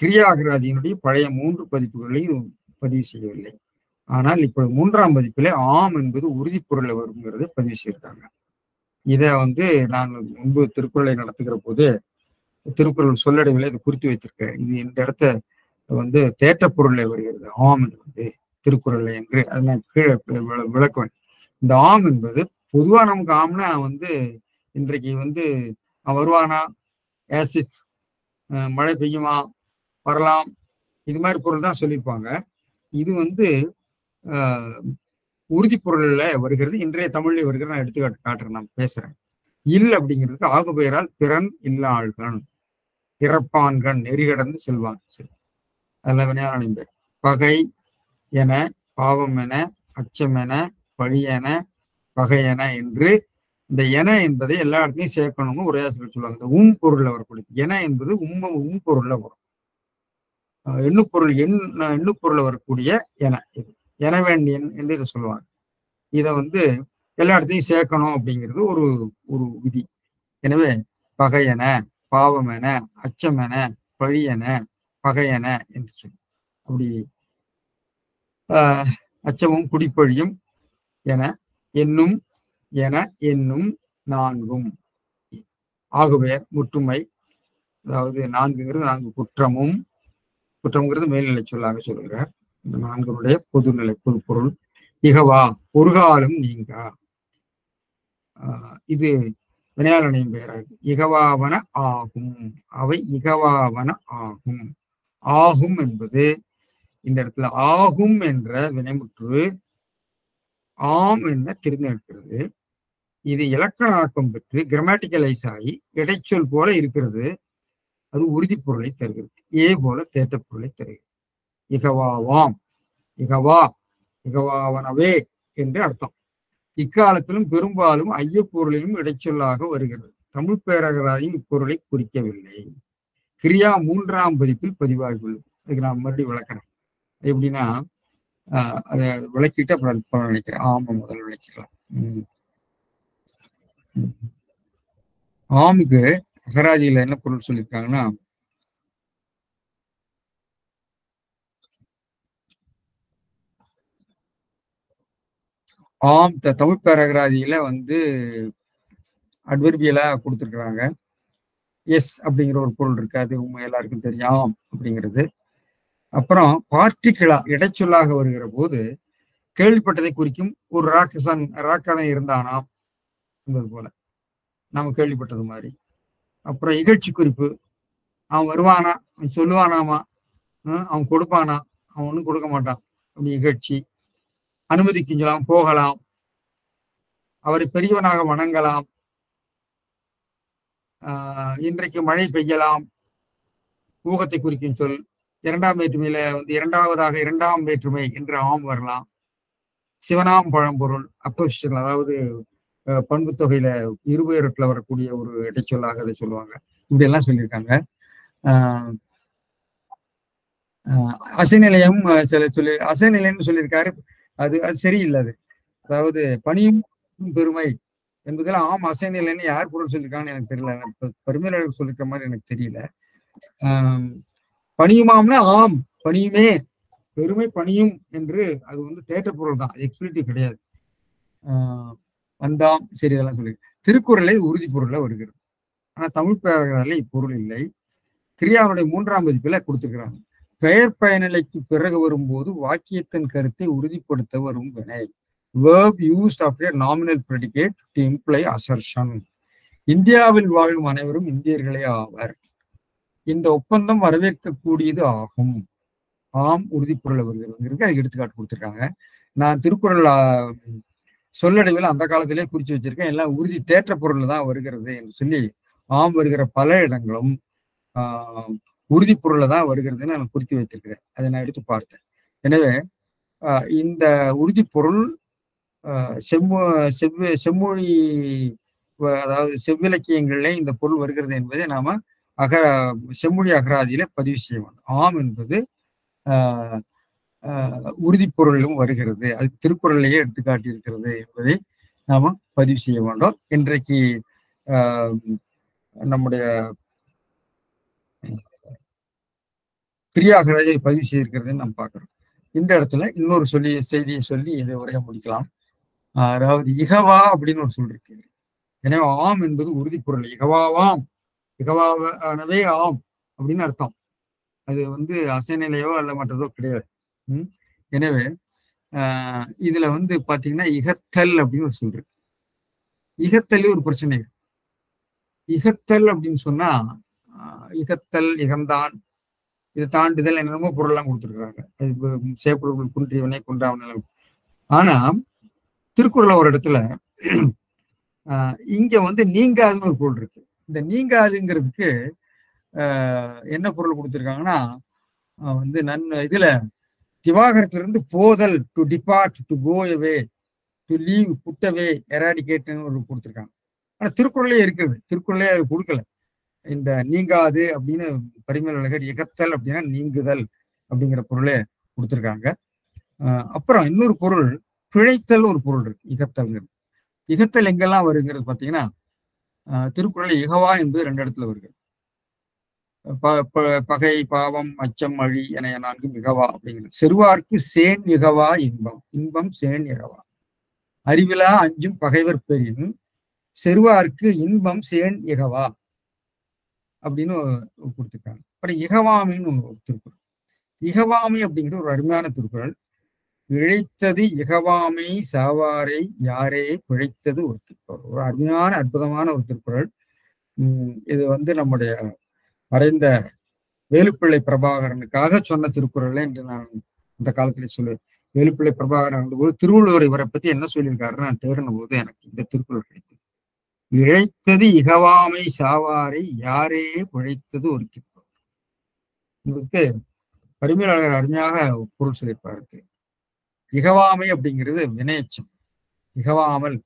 கிரியாகராதியினுடைய பழைய 3 பதிப்புகளையும் பதிவு செய்யவில்லை. ஆனால் இப்ப 3ஆம் பதிப்பிலே ஆம் என்பது உறுதி பொருள்ல வருங்கிறத பதிவு செய்திருக்காங்க. இதை நான் முன்பு திருக்குறளை நடத்துகிற போது திருக்குறள் சொல்லடைகளை இதை குறித்து வைத்திருக்கிறேன். இது இந்த இடத்த தேற்ற பொருள்ல வருகிறது ஆம் என்பது திருக்குறள் என்று அதை நான் கீழே விளக்குவேன். இந்த ஆம் என்பது பொதுவா நமக்கு ஆம்னா இன்றைக்கு வருவானா, ஆசிப் மழை பெய்யுமா, வரலாம், இது மாதிரி பொருள் தான் சொல்லியிருப்பாங்க. இது உறுதி பொருள்ல வருகிறது. இன்றைய தமிழ்ல வருகிறது. நான் எடுத்துக்காட்டு காட்டுறேன், நான் பேசுறேன். இல் அப்படிங்கிறதுக்கு ஆகுபெயரால் பிறன் இல்லாள்கண் பிறப்பான்கண் நெறி கடந்து செல்வான். சரி, அதுல வினையாளனின் பேர். பகை என பாவம் என அச்சம் என பழி என பகை என என்று இந்த என என்பதை எல்லா இடத்துலையும் சேர்க்கணும்னு ஒரே ஆசிரியர் சொல்லுவாங்க. இந்த பொருள்ல வரக்கூடிய என என்பது பொருள்ல வரும். எண்ணுப்பொருள்ல வரக்கூடிய என இது என வேண்டியன் என்று இதை சொல்லுவாங்க. இதை எல்லா இடத்தையும் சேர்க்கணும் அப்படிங்கிறது ஒரு விதி. எனவே பகையன, பாவமென, அச்சமென, பழியென, பகையென என்று சொல்லி அப்படி அச்சமும் குடிப்பழியும் என என்னும் என்னும் நான்கும் ஆகுவேர் முற்றுமை. அதாவது நான்குங்கிறது 4 குற்றம்ங்கிறது மேல்நிலை சொல்லாக சொல்கிறார். இந்த 4னுடைய பொதுநிலை பொருள். இகவா ஒரு காலம் நீங்கா. இது வினையாளனின் பெயராகும். இகவாவன ஆகும். அவை இகவாவன ஆகும். ஆகும் என்பது இந்த இடத்துல ஆகும் என்ற வினைமுற்று ஆம் என்ன தெரிந்திருக்கிறது. இது இலக்கணாக்கம் பெற்று கிராமட்டிக்கலைஸ் ஆகி இடைச்சொல் போல இருக்கிறது. அது உறுதிப்பொருளை தருகிறது. ஏ போல தேட்ட பொருளை தருகிறது. இகவாவாம், இகவா, இகவாவனவே என்று அர்த்தம். இக்காலத்திலும் பெரும்பாலும் ஐயப்பொருளிலும் இடைச்சொல்லாக வருகிறது. தமிழ் பேரகராயும் இப்பொருளை குறிக்கவில்லை. கிரியா 3ஆம் பதிப்பில் பதிவாகியுள்ளது. அதுக்கு நான் மறுபடியும் விளக்குறேன். எப்படின்னா அதை விளக்கிட்டு அப்புறம் நினைக்கிறேன். ஆமா, முதல் விளக்கிக்கலாம். ஆமுக்கு அகராதியில என்ன பொருள் சொல்லியிருக்காங்கன்னா, ஆம் தமிழ் பேரகராதியில அட்வர்பியலா கொடுத்துருக்குறாங்க. எஸ் அப்படிங்கிற ஒரு பொருள் இருக்கு. அது உங்க எல்லாருக்கும் தெரியும் அப்படிங்கிறது. அப்புறம் பார்ட்டிகிளா இடைச்சொல்லாக வருகிற போது கேள்விப்பட்டதை குறிக்கும். ஒரு ராக்கதன் இருந்தானாம் என்பது போல நாம கேள்விப்பட்டது மாதிரி. அப்புறம் இகழ்ச்சி குறிப்பு. அவன் வருவானா, அவன் சொல்லுவானாமா, அவன் கொடுப்பானா, அவன் ஒன்றும் கொடுக்க மாட்டான் அப்படி இகழ்ச்சி. அனுமதிக்கலாம், போகலாம், அவரை பெரியவனாக வணங்கலாம், இன்றைக்கு மழை பெய்யலாம், ஊகத்தை குறிக்கும் சொல். 2ஆம் வேற்றுமையில இரண்டாவதாக 2ஆம் வேற்றுமை என்று ஆம் வரலாம். சிவனாம் பழம்பொருள் அப்போசிஷன், அதாவது பண்பு தொகையில இருபெயரத்துல வரக்கூடிய ஒரு இடைச்சொல்லாக அதை சொல்லுவாங்க. இப்படி எல்லாம் சொல்லியிருக்காங்க. அசைநிலையம் அசைநிலையம்னு சொல்லியிருக்காரு. அது சரியில்லை. அது அதாவது பணியும் பெருமை என்பதில் ஆம் அசைநிலைன்னு யார் பொருள் சொல்லியிருக்காங்கன்னு எனக்கு தெரியல. பெருமையாளர்கள் சொல்லிருக்க மாதிரி எனக்கு தெரியல. பணியுமாம்னா ஆம் பணியுமே, பெருமை பணியும் என்று அது தேற்ற பொருள் தான், எக்ஸ்பிளிட்டிவ் கிடையாது. வந்தாம் சரி, இதெல்லாம் சொல்லி திருக்குறளை உறுதி பொருள்ல வருகிறது. ஆனா தமிழ் பேரகரால இப்பொருள் இல்லை. கிரியாவுடைய 3ஆம் பதிப்பில கொடுத்துக்கிறாங்க. பெயர் பயனிலைக்கு பிறகு வரும்போது வாக்கியத்தின் கருத்தை உறுதிப்படுத்த வரும் வினை. verb used after a nominal predicate to imply assertion. இந்தியாவில் வாழும் அனைவரும் இந்தியர்களே ஆவர். இந்த ஒப்பந்தம் வரவேற்கக்கூடியது ஆகும். ஆம் உறுதிப்பொருள் வருகிறது. அதுக்கு எடுத்துக்காட்டு கொடுத்துருக்காங்க. நான் திருக்குறள் சொல்லடைவில் அந்த காலத்திலே குறிச்சு வச்சிருக்கேன். எல்லாம் உறுதி தேற்ற பொருள் தான் வருகிறது என்று சொல்லி ஆம் வருகிற பல இடங்களும் உறுதிப்பொருள் தான் வருகிறதுன்னு நான் குறித்து வைத்திருக்கிறேன். அதை நான் எடுத்து பார்த்தேன். எனவே இந்த உறுதிப்பொருள் செம்மொழி, அதாவது செவ்விலக்கியங்களிலே இந்த பொருள் வருகிறது என்பதை நாம செம்மொழி அகராதியில பதிவு செய்ய வேண்டும். ஆம் என்பது உறுதிப்பொருளிலும் வருகிறது. அது திருக்குறளையே எடுத்துக்காட்டி இருக்கிறது என்பதை நாம பதிவு செய்ய வேண்டும். இன்றைக்கு நம்முடைய கிரியா அகராதியை பதிவு செய்திருக்கிறதுன்னு நாம் பார்க்கிறோம். இந்த இடத்துல இன்னொரு செய்தியை சொல்லி இதை உரைய முடிக்கலாம். அதாவது இகவா அப்படின்னு ஒரு சொல் இருக்கு. எனவே ஆம் என்பது உறுதிப்பொருள். இகவாவாம், இகவாவனவே ஆம் அப்படின்னு அர்த்தம். அது அசைநிலையோ அல்ல மற்றதோ கிடையாது. எனவே இதுல பாத்தீங்கன்னா இகத்தல் அப்படின்னு ஒரு சொல்றது. இகத்தல் ஒரு பிரச்சனை இருக்கு. இகத்தல் அப்படின்னு சொன்னா இகத்தல், இகந்தான், இது தாண்டுதல் என்னென்னமோ பொருள்லாம் கொடுத்துருக்காங்க. சேப்பொருள் குன்றியவனே குன்றாவன. ஆனா திருக்குறள் ஒரு இடத்துல இங்க நீங்காதுன்னு ஒரு பொருள் இருக்கு. இந்த நீங்காதுங்கிறதுக்கு என்ன பொருள் கொடுத்துருக்காங்கன்னா இதுல திவாகரத்திலிருந்து போதல், to depart, to go away, to leave, put away, எராடிகேட்னு ஒரு கொடுத்துருக்காங்க. ஆனா திருக்குறளே இருக்கிறது. திருக்குறளே அது கொடுக்கல. இந்த நீங்காது அப்படின்னு பரிமேலழகர் இகத்தல் அப்படின்னா நீங்குதல் அப்படிங்கிற பொருளே கொடுத்துருக்காங்க. அப்புறம் இன்னொரு பொருள் பிழைத்தல் ஒரு பொருள் இருக்கு. இகத்தல்ங்கிறது. இகத்தல் எங்கெல்லாம் வருங்கிறது பாத்தீங்கன்னா திருக்குறள் இகவா என்பது 2 இடத்துல வருது. பகை, பாவம், அச்சம், அழி என 4 மிகவா அப்படிங்கிறது. செருவார்க்கு சேன் இகவா இன்பம், இன்பம் சேன் இகவா. அறிவிலா அஞ்சும் பகைவர் பெறின் செருவார்க்கு இன்பம் சேன் இகவா அப்படின்னு கொடுத்துருக்காங்க. அப்புறம் இகவாமின்னு ஒன்று திருக்குறள். இகவாமை அப்படிங்கிறது ஒரு அருமையான திருக்குறள். இழைத்தது இகவாமை சாவாரை யாரே பிழைத்தது ஒரு திருக்குறள். ஒரு அருமையான அற்புதமான ஒரு திருக்குறள். இது நம்முடைய மறைந்த வேலுப்பிள்ளை பிரபாகரனுக்காக சொன்ன திருக்குறள் என்று நான் அந்த காலத்திலே சொல்லுவேன். வேலுப்பிள்ளை பிரபாகரன் போது திருவள்ளுவர் இவரை பத்தி என்ன சொல்லியிருக்காருன்னு நான் தேடின போது எனக்கு இந்த திருக்குறள் கிடைத்தது. இழைத்தது இகவாமை சாவாரை யாரே பிழைத்தது ஒரு திருக்குறள். இதுக்கு பரிமையாளர் அருமையாக பொருள் சொல்லியிருப்பாருக்கு. இகவாமை அப்படிங்கிறது வினையச்சம். இகவாமல்,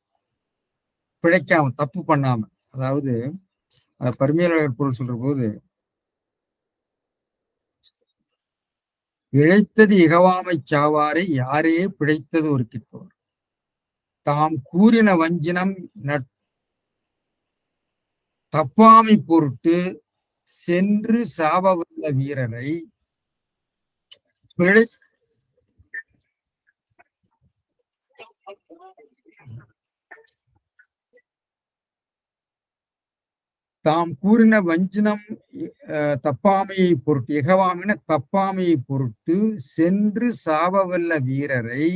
பிழைக்காம, தப்பு பண்ணாம. அதாவது பரிமையாளர் பொருள் சொல்ற போது இழைத்தது இகவாமை சாவாரை யாரே பிழைத்தது ஒரு கிற்பவர். தாம் கூறின வஞ்சினம் தப்பாமை பொருட்டு சென்று சாபவல்ல வீரரை தாம் கூறின வஞ்சினம் தப்பாமையை பொருட்டு, இகவாமின தப்பாமையை பொருட்டு சென்று சாபவல்ல வீரரை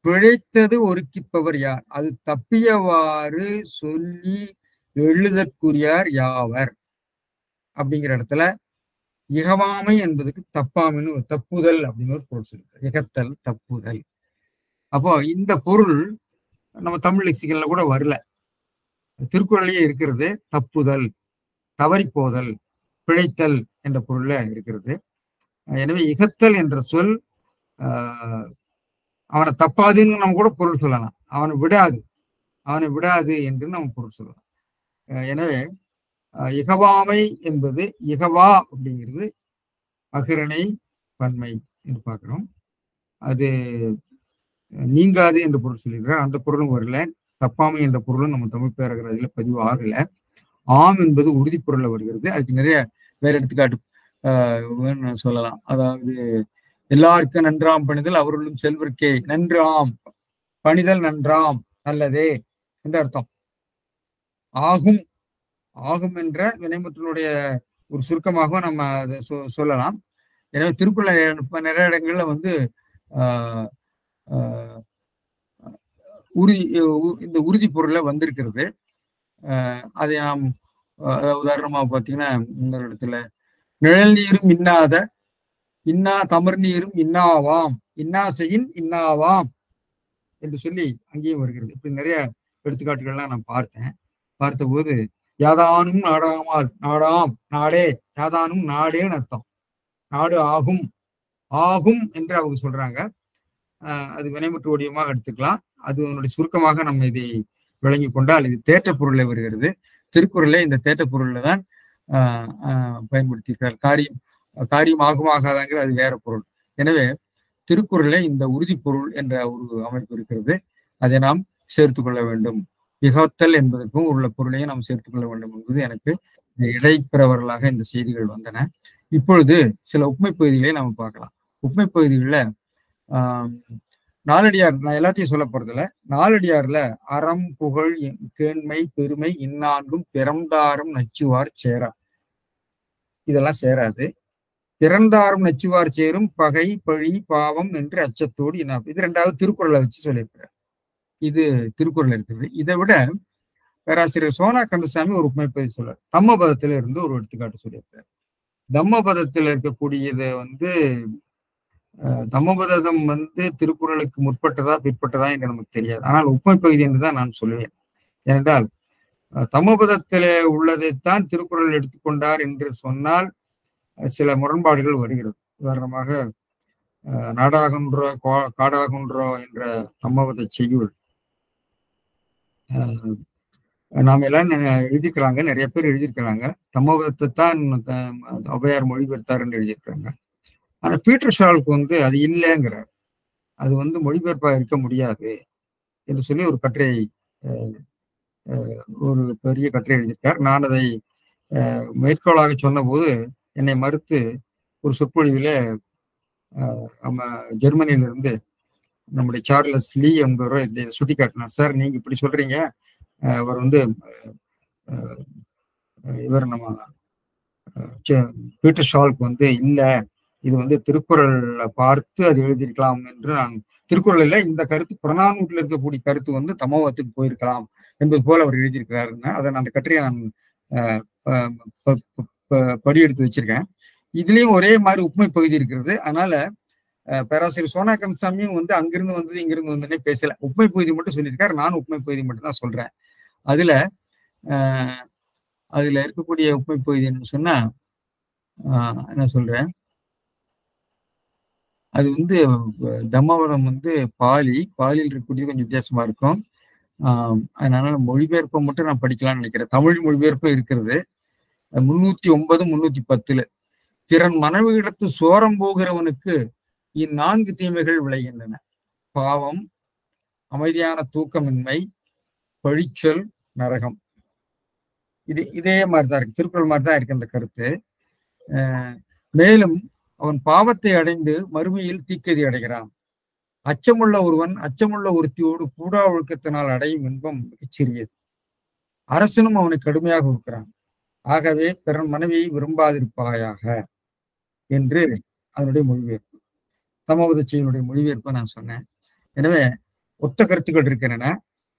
பிழைத்தது ஒருக்கிப்பவர் யார்? அது தப்பியவாறு சொல்லி எழுதற்குரியார் யாவர் அப்படிங்கிற இடத்துல இகவாமை என்பதுக்கு தப்பாமைன்னு ஒரு தப்புதல் அப்படின்னு ஒரு பொருள் சொல்லியிருக்காரு. இகத்தல், தப்புதல். அப்போ இந்த பொருள் நம்ம தமிழ் லெக்சிகன்ல கூட வரல, திருக்குறளையே இருக்கிறது. தப்புதல், தவறிப்போதல், பிழைத்தல் என்ற பொருள்ல இருக்கிறது. எனவே இகத்தல் என்ற சொல் அவனை தப்பாதுன்னு நம்ம கூட பொருள் சொல்லலாம். அவனை விடாது என்று நம்ம பொருள் சொல்லலாம். எனவே இகவாமை என்பது இகவா அப்படிங்கிறது அகிரணை பன்மை என்று பார்க்கிறோம். அது நீங்காது என்ற பொருள் சொல்லியிருக்கிறோம். அந்த பொருளும் வரல. தப்பாமை என்ற பொருளும் நம்ம தமிழ் பேரகராதில பதிவு ஆகல. ஆம் என்பது உறுதி பொருள்ல வருகிறது. அதுக்கு நிறைய வேற எடுத்துக்காட்டு சொல்லலாம். அதாவது எல்லாருக்கும் நன்றாம் பணிதல் அவர்களும் செல்வர்க்கே நன்றாம் பணிதல் நன்றாம் நல்லதே என்ற அர்த்தம். ஆகும் ஆகும் என்ற வினைமுற்றினுடைய ஒரு சுருக்கமாக நம்ம அதை சொல்லலாம். எனவே திருக்குறள் நிறைய இடங்கள்ல இந்த உறுதி பொருள்ல வந்திருக்கிறது. அதை நாம் உதாரணமா பார்த்தீங்கன்னா இந்த இடத்துல நிழல் நீரும் இன்னா தமர் நீரும் இன்னாவாம், இன்னாசையின் இன்னாவாம் என்று சொல்லி அங்கேயும் வருகிறது. இப்படி நிறைய எடுத்துக்காட்டுகள்லாம் நான் பார்த்த போது யாதானும் நாடாமால், நாடாம் நாடே, யாதானும் நாடேன்னு அர்த்தம். நாடு ஆகும் ஆகும் என்று அவங்க சொல்றாங்க. அது வினைமுற்று வடிவமாக எடுத்துக்கலாம். அது அதனுடைய சுருக்கமாக நம்ம இதை விளங்கி கொண்டால் இது தேற்ற பொருளை வருகிறது. திருக்குறளை இந்த தேற்ற பொருள்ல தான் பயன்படுத்தியிருக்கார். காரியம் ஆகுமாகாதாங்கிறது அது வேற பொருள். எனவே திருக்குறளை இந்த உறுதி பொருள் என்ற ஒரு அமைப்பு இருக்கிறது. அதை நாம் சேர்த்து கொள்ள வேண்டும். இகத்தல் என்பதற்கும் உள்ள பொருளையும் நாம் சேர்த்துக் கொள்ள வேண்டும் என்பது எனக்கு இடைப்பிரவர்களாக இந்த செய்திகள் வந்தன. இப்பொழுது சில உண்மை பகுதிகளை நம்ம பார்க்கலாம். உண்மை பகுதிகளில் நாலடியார், நான் எல்லாத்தையும் சொல்ல போறதில்ல. நாலடியார்ல அறம், புகழ், கேண்மை, பெருமை இந்நான்கும் பிறந்தாரும் நச்சுவார் சேரா, இதெல்லாம் சேராது. பிறந்தாரும் நச்சுவார் சேரும் பகை, பழி, பாவம் என்று அச்சத்தோடு என்ன, இது 2வது திருக்குறளை வச்சு சொல்லியிருக்கிறார். இது திருக்குறள் இருக்குது. இதை விட பேராசிரியர் சோனா கந்தசாமி ஒரு உண்மைப்பதி சொல்றார். தம்மபதத்துல இருந்து ஒரு எடுத்துக்காட்டு சொல்லியிருக்கிறார். தம்மபதத்தில் இருக்கக்கூடியது தம்மபதம் திருக்குறளுக்கு முற்பட்டதா பிற்பட்டதா என்று நமக்கு தெரியாது. ஆனால் உண்மை பகுதி என்றுதான் நான் சொல்லுவேன். ஏனென்றால் தம்மபதத்திலே உள்ளதைத்தான் திருக்குறள் எடுத்துக்கொண்டார் என்று சொன்னால் சில முரண்பாடுகள் வருகிறது. உதாரணமாக நாடாகுன்றோ காடாகுன்றோ என்ற தம்மபத செய்யுள் நாம் எல்லாம் எழுதியிருக்கிறாங்க, நிறைய பேர் எழுதியிருக்கிறாங்க. தம்மபதத்தை தான் ஔவையார் மொழிபெயர்த்தார் என்று எழுதியிருக்கிறாங்க. ஆனா பீட்டர் ஷால்க்கு அது இல்லைங்கிறார். அது மொழிபெயர்ப்பாக இருக்க முடியாது என்று சொல்லி ஒரு கட்டுரை ஒரு பெரிய கட்டுரை எழுதியிருக்கார். நான் அதை மேற்கோளாக சொன்னபோது என்னை மறுத்து ஒரு சொற்பொழிவில் நம்ம ஜெர்மனியிலிருந்து நம்முடைய சார்லஸ் லீ என்பவரை இதை சுட்டி காட்டினார். சார், நீங்க இப்படி சொல்றீங்க, அவர் வந்து இவர் நம்ம பீட்டர் ஷால்க் வந்து இல்ல, இது வந்து திருக்குறளை பார்த்து அது எழுதியிருக்கலாம் என்று நான், திருக்குறள் இல்லை, இந்த கருத்து புறநானூற்றில் இருக்கக்கூடிய கருத்து வந்து தமோகத்துக்கு போயிருக்கலாம் என்பது போல அவர் எழுதியிருக்கிறாருன்னு அதை அந்த கட்டுரையை நான் படி எடுத்து வச்சிருக்கேன். இதுலயும் ஒரே மாதிரி உப்புமை பகுதி இருக்கிறது. அதனால பேராசிரியர் சோனா கந்தசாமியும் வந்து அங்கிருந்து வந்தது இங்கிருந்து வந்ததுன்னே பேசல, உப்புமை பகுதி மட்டும் சொல்லியிருக்காரு. நானும் உப்புமை பகுதி மட்டும் தான் சொல்றேன். அதுல இருக்கக்கூடிய உப்புமை பகுதி என்ன சொன்னா, என்ன சொல்றேன், அது வந்து தம்மபதம் வந்து பாலியில் இருக்கக்கூடிய கொஞ்சம் வித்தியாசமா இருக்கும். அதனால மொழிபெயர்ப்பை மட்டும் நான் படிக்கலாம்னு நினைக்கிறேன். தமிழ் மொழிபெயர்ப்பு இருக்கிறது 309, 310. பிறன் மனைவியிடத்து சோரம் போகிறவனுக்கு இந்நான்கு தீமைகள் விளைகின்றன: பாவம், அமைதியான தூக்கமின்மை, பழிச்சொல், நரகம். இதே மாதிரிதான் இருக்கு, திருக்குறள் மாதிரிதான் இருக்கு அந்த கருத்து. மேலும் அவன் பாவத்தை அடைந்து மறுமையில் தீக்கதி அடைகிறான். அச்சமுள்ள ஒருவன் அச்சமுள்ள ஒருத்தியோடு கூடா ஒழுக்கத்தினால் அடையும் இன்பம் மிகச் சிறியது. அரசனும் அவனை கடுமையாக இருக்கிறான். ஆகவே பிறன் மனைவியை விரும்பாதிருப்பாயாக என்று அதனுடைய மொழிபெயர்ப்பு, தமோபதச்சியினுடைய மொழிபெயர்ப்பை நான் சொன்னேன். எனவே ஒத்த கருத்துக்கள் இருக்கின்றன.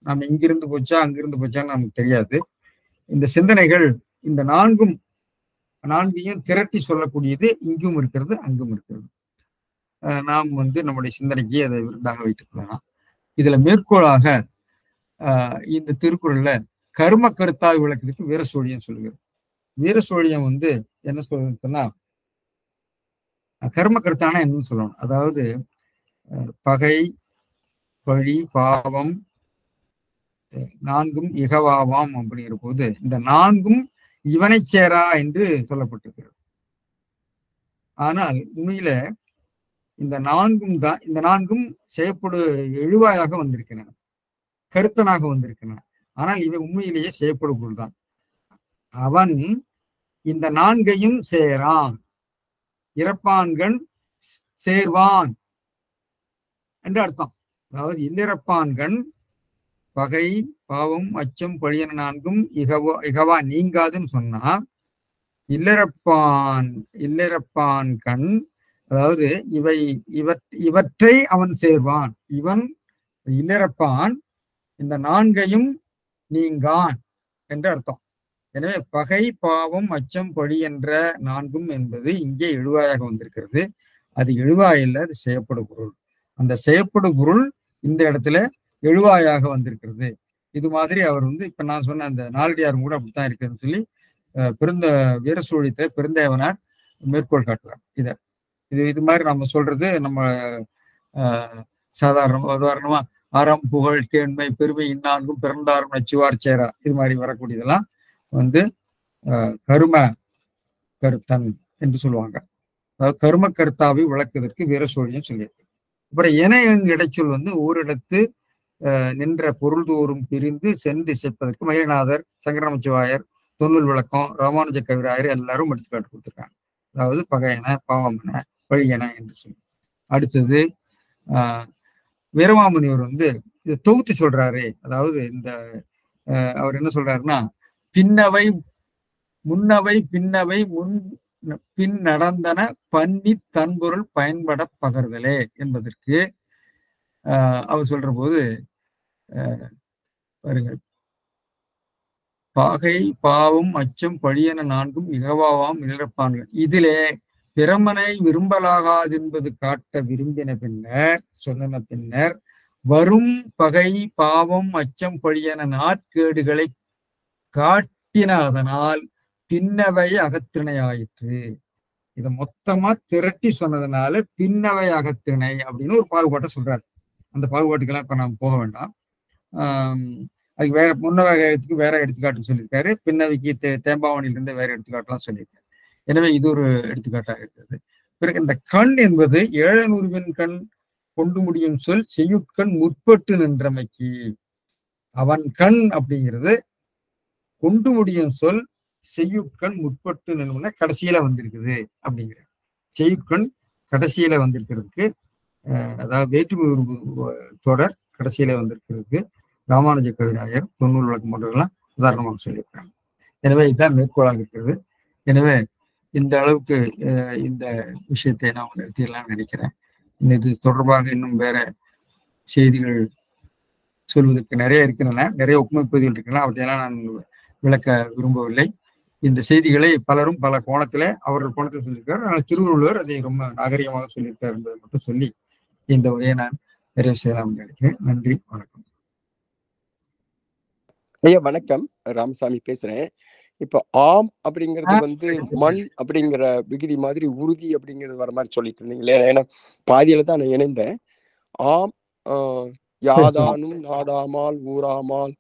நாம் இங்கிருந்து போச்சா அங்கிருந்து போச்சான்னு நமக்கு தெரியாது. இந்த சிந்தனைகள் இந்த நான்கையும் திரட்டி சொல்லக்கூடியது இங்கும் இருக்கிறது, அங்கும் இருக்கிறது. நாம் வந்து நம்முடைய சிந்தனைக்கு அதை விருந்தாக வைத்துக் கொள்ளலாம். இதுல மேற்கோளாக இந்த திருக்குறள்ல கர்ம கருத்தாய் விளக்கத்துக்கு வீரசோழியம் சொல்லுகிறது. வீரசோழியம் வந்து என்ன சொல்றதுன்னா, கர்ம கருத்தான என்னன்னு சொல்லணும். அதாவது பகை, பழி, பாவம் நான்கும் இகவாவாம் அப்படிங்கிற போது இந்த நான்கும் இவனை சேரா என்று சொல்லப்பட்டிருக்கிறது. ஆனால் உண்மையில இந்த நான்கும் செய்யப்படு எழுவாயாக வந்திருக்கின்றன, கருத்தனாக வந்திருக்கின்றன. ஆனால் இவை உண்மையிலேயே செய்யப்படு பொருள் தான். அவன் இந்த நான்கையும் சேரான், இறப்பான்கண் சேர்வான் என்று அர்த்தம். அதாவது இல்லிறப்பான்கண் பகை, பாவம், அச்சம், பழியன நான்கும் இகவா நீங்காதுன்னு சொன்னா, இல்லிறப்பான் கண், அதாவது இவற்றை அவன் சேர்வான். இவன் இல்லிறப்பான், இந்த நான்கையும் நீங்கான் என்று அர்த்தம். எனவே பகை, பாவம், அச்சம், பழி என்ற நான்கும் என்பது இங்கே எழுவாயாக வந்திருக்கிறது. அது எழுவாயில் அது செய்யப்படும் பொருள். அந்த செய்யப்படும் பொருள் இந்த இடத்துல எழுவாயாக வந்திருக்கிறது. இது மாதிரி அவர் வந்து இப்ப நான் சொன்ன அந்த நாலடியாரும் கூட அப்படித்தான் இருக்குன்னு சொல்லி வீரசோழியத்தை பெருந்தேவனார் மேற்கோள் காட்டுவார். இது மாதிரி நம்ம சொல்றது நம்ம உதாரணமா அறம், புகழ், கேண்மை, பெருமை இந்நான்கும் பிறந்தாரும் நச்சுவார் சேரா, இது மாதிரி வரக்கூடியதெல்லாம் வந்து கரும கருத்தன் என்று சொல்லுவாங்க. அதாவது கரும கருத்தாவை விளக்குவதற்கு வீரசோழியம் சொல்லியிருக்கு. அப்புறம் என் இடைச்சொல் வந்து ஓரிடத்து நின்ற பொருள் தோறும் பிரிந்து சென்று இசைப்பதற்கு மயிலநாதர், சங்கரநமச்சிவாயர், தொன்னூல் விளக்கம், ராமானுஜ கவிராயர் எல்லாரும் எடுத்துக்காட்டு கொடுத்துருக்காங்க. அதாவது பகையன, பாவமென, பழியன என்று சொல்லி. அடுத்தது வீரமாமுனிவர் வந்து இதை தொகுத்து சொல்றாரு. அதாவது இந்த அவர் என்ன சொல்றாருன்னா, பின்னவை முன்னவை பின்னவை பின் நடந்தன பண்ணி தன்பொருள் பயன்பட பகர்தலே என்பதற்கு அவர் சொல்ற போது பாருங்க, பாகை, பாவம், அச்சம், பழியன நான்கும் இகவாவாம் இழப்பான்கள். இதிலே பிறமனை விரும்பலாகாது என்பது காட்ட விரும்பின பின்னர் வரும் பகை, பாவம், அச்சம், பழியன நாட்கேடுகளை காட்டின அதனால் பின்னவை அகத்திணை ஆயிற்று. இதை மொத்தமா திரட்டி சொன்னதுனால பின்னவை அகத்திணை அப்படின்னு ஒரு பாகுபாட்டை சொல்றாரு. அந்த பாகுபாட்டுக்கெல்லாம் இப்ப நாம் போக வேண்டாம். அதுக்கு வேற முன்னவகைக்கு வேற எடுத்துக்காட்டுன்னு சொல்லியிருக்காரு. பின்னவைக்கு தேம்பாவணியிலிருந்து வேற எடுத்துக்காட்டுலாம் சொல்லியிருக்காரு. எனவே இது ஒரு எடுத்துக்காட்டாக இருக்கிறது. பிறகு இந்த கண் என்பது ஏழநூறுவின் கண் கொண்டு முடியும் சொல் செய்யுட்கண் முற்பட்டு நின்றமைக்கு. அவன் கண் அப்படிங்கிறது கொண்டு முடியும் சொல் செய்யுட்கண் முற்பட்டு நின்னும்னா கடைசியில வந்திருக்குது அப்படிங்கிற செய்யுட்கண் கடைசியில வந்திருக்கிறதுக்கு அதாவது வேற்றுமை தொடர் கடைசியில வந்திருக்கிறதுக்கு ராமானுஜ கவிராயர் தொன்னூல் விளக்கம் போன்றவர்கள்லாம் உதாரணமாக சொல்லியிருக்காங்க. எனவே இதுதான் மேற்கோளாக இருக்கிறது. எனவே இந்த அளவுக்கு இந்த விஷயத்தை நான் நிறுத்திடலாம்னு நினைக்கிறேன். இது தொடர்பாக இன்னும் வேற செய்திகள் சொல்வதற்கு நிறைய இருக்கின்றன, நிறைய ஒப்புமை பகுதிகள் இருக்கின்றன. அவற்றையெல்லாம் நான் விளக்க விரும்பவில்லை. இந்த செய்திகளை பலரும் பல கோணத்துல அவர்கள் கோணத்தில் சொல்லியிருக்காரு. ஆனால் திருவள்ளுவர் அதை ரொம்ப நாகரிகமாக சொல்லியிருக்கார் என்பதை மட்டும் சொல்லி இந்த உரையை நான் நிறைவு செய்யலாம் நினைக்கிறேன். நன்றி, வணக்கம். ஐயா வணக்கம், ராமசாமி பேசுறேன். இப்ப ஆம் அப்படிங்கிறது மண் அப்படிங்கிற விகுதி மாதிரி உறுதி அப்படிங்கிறது வர மாதிரி சொல்லிட்டு இருந்தீங்களே, ஏன்னா பாதியில தான் நான் இணைந்தேன். ஆம் யாதானும் நாடாமால் ஊராமால்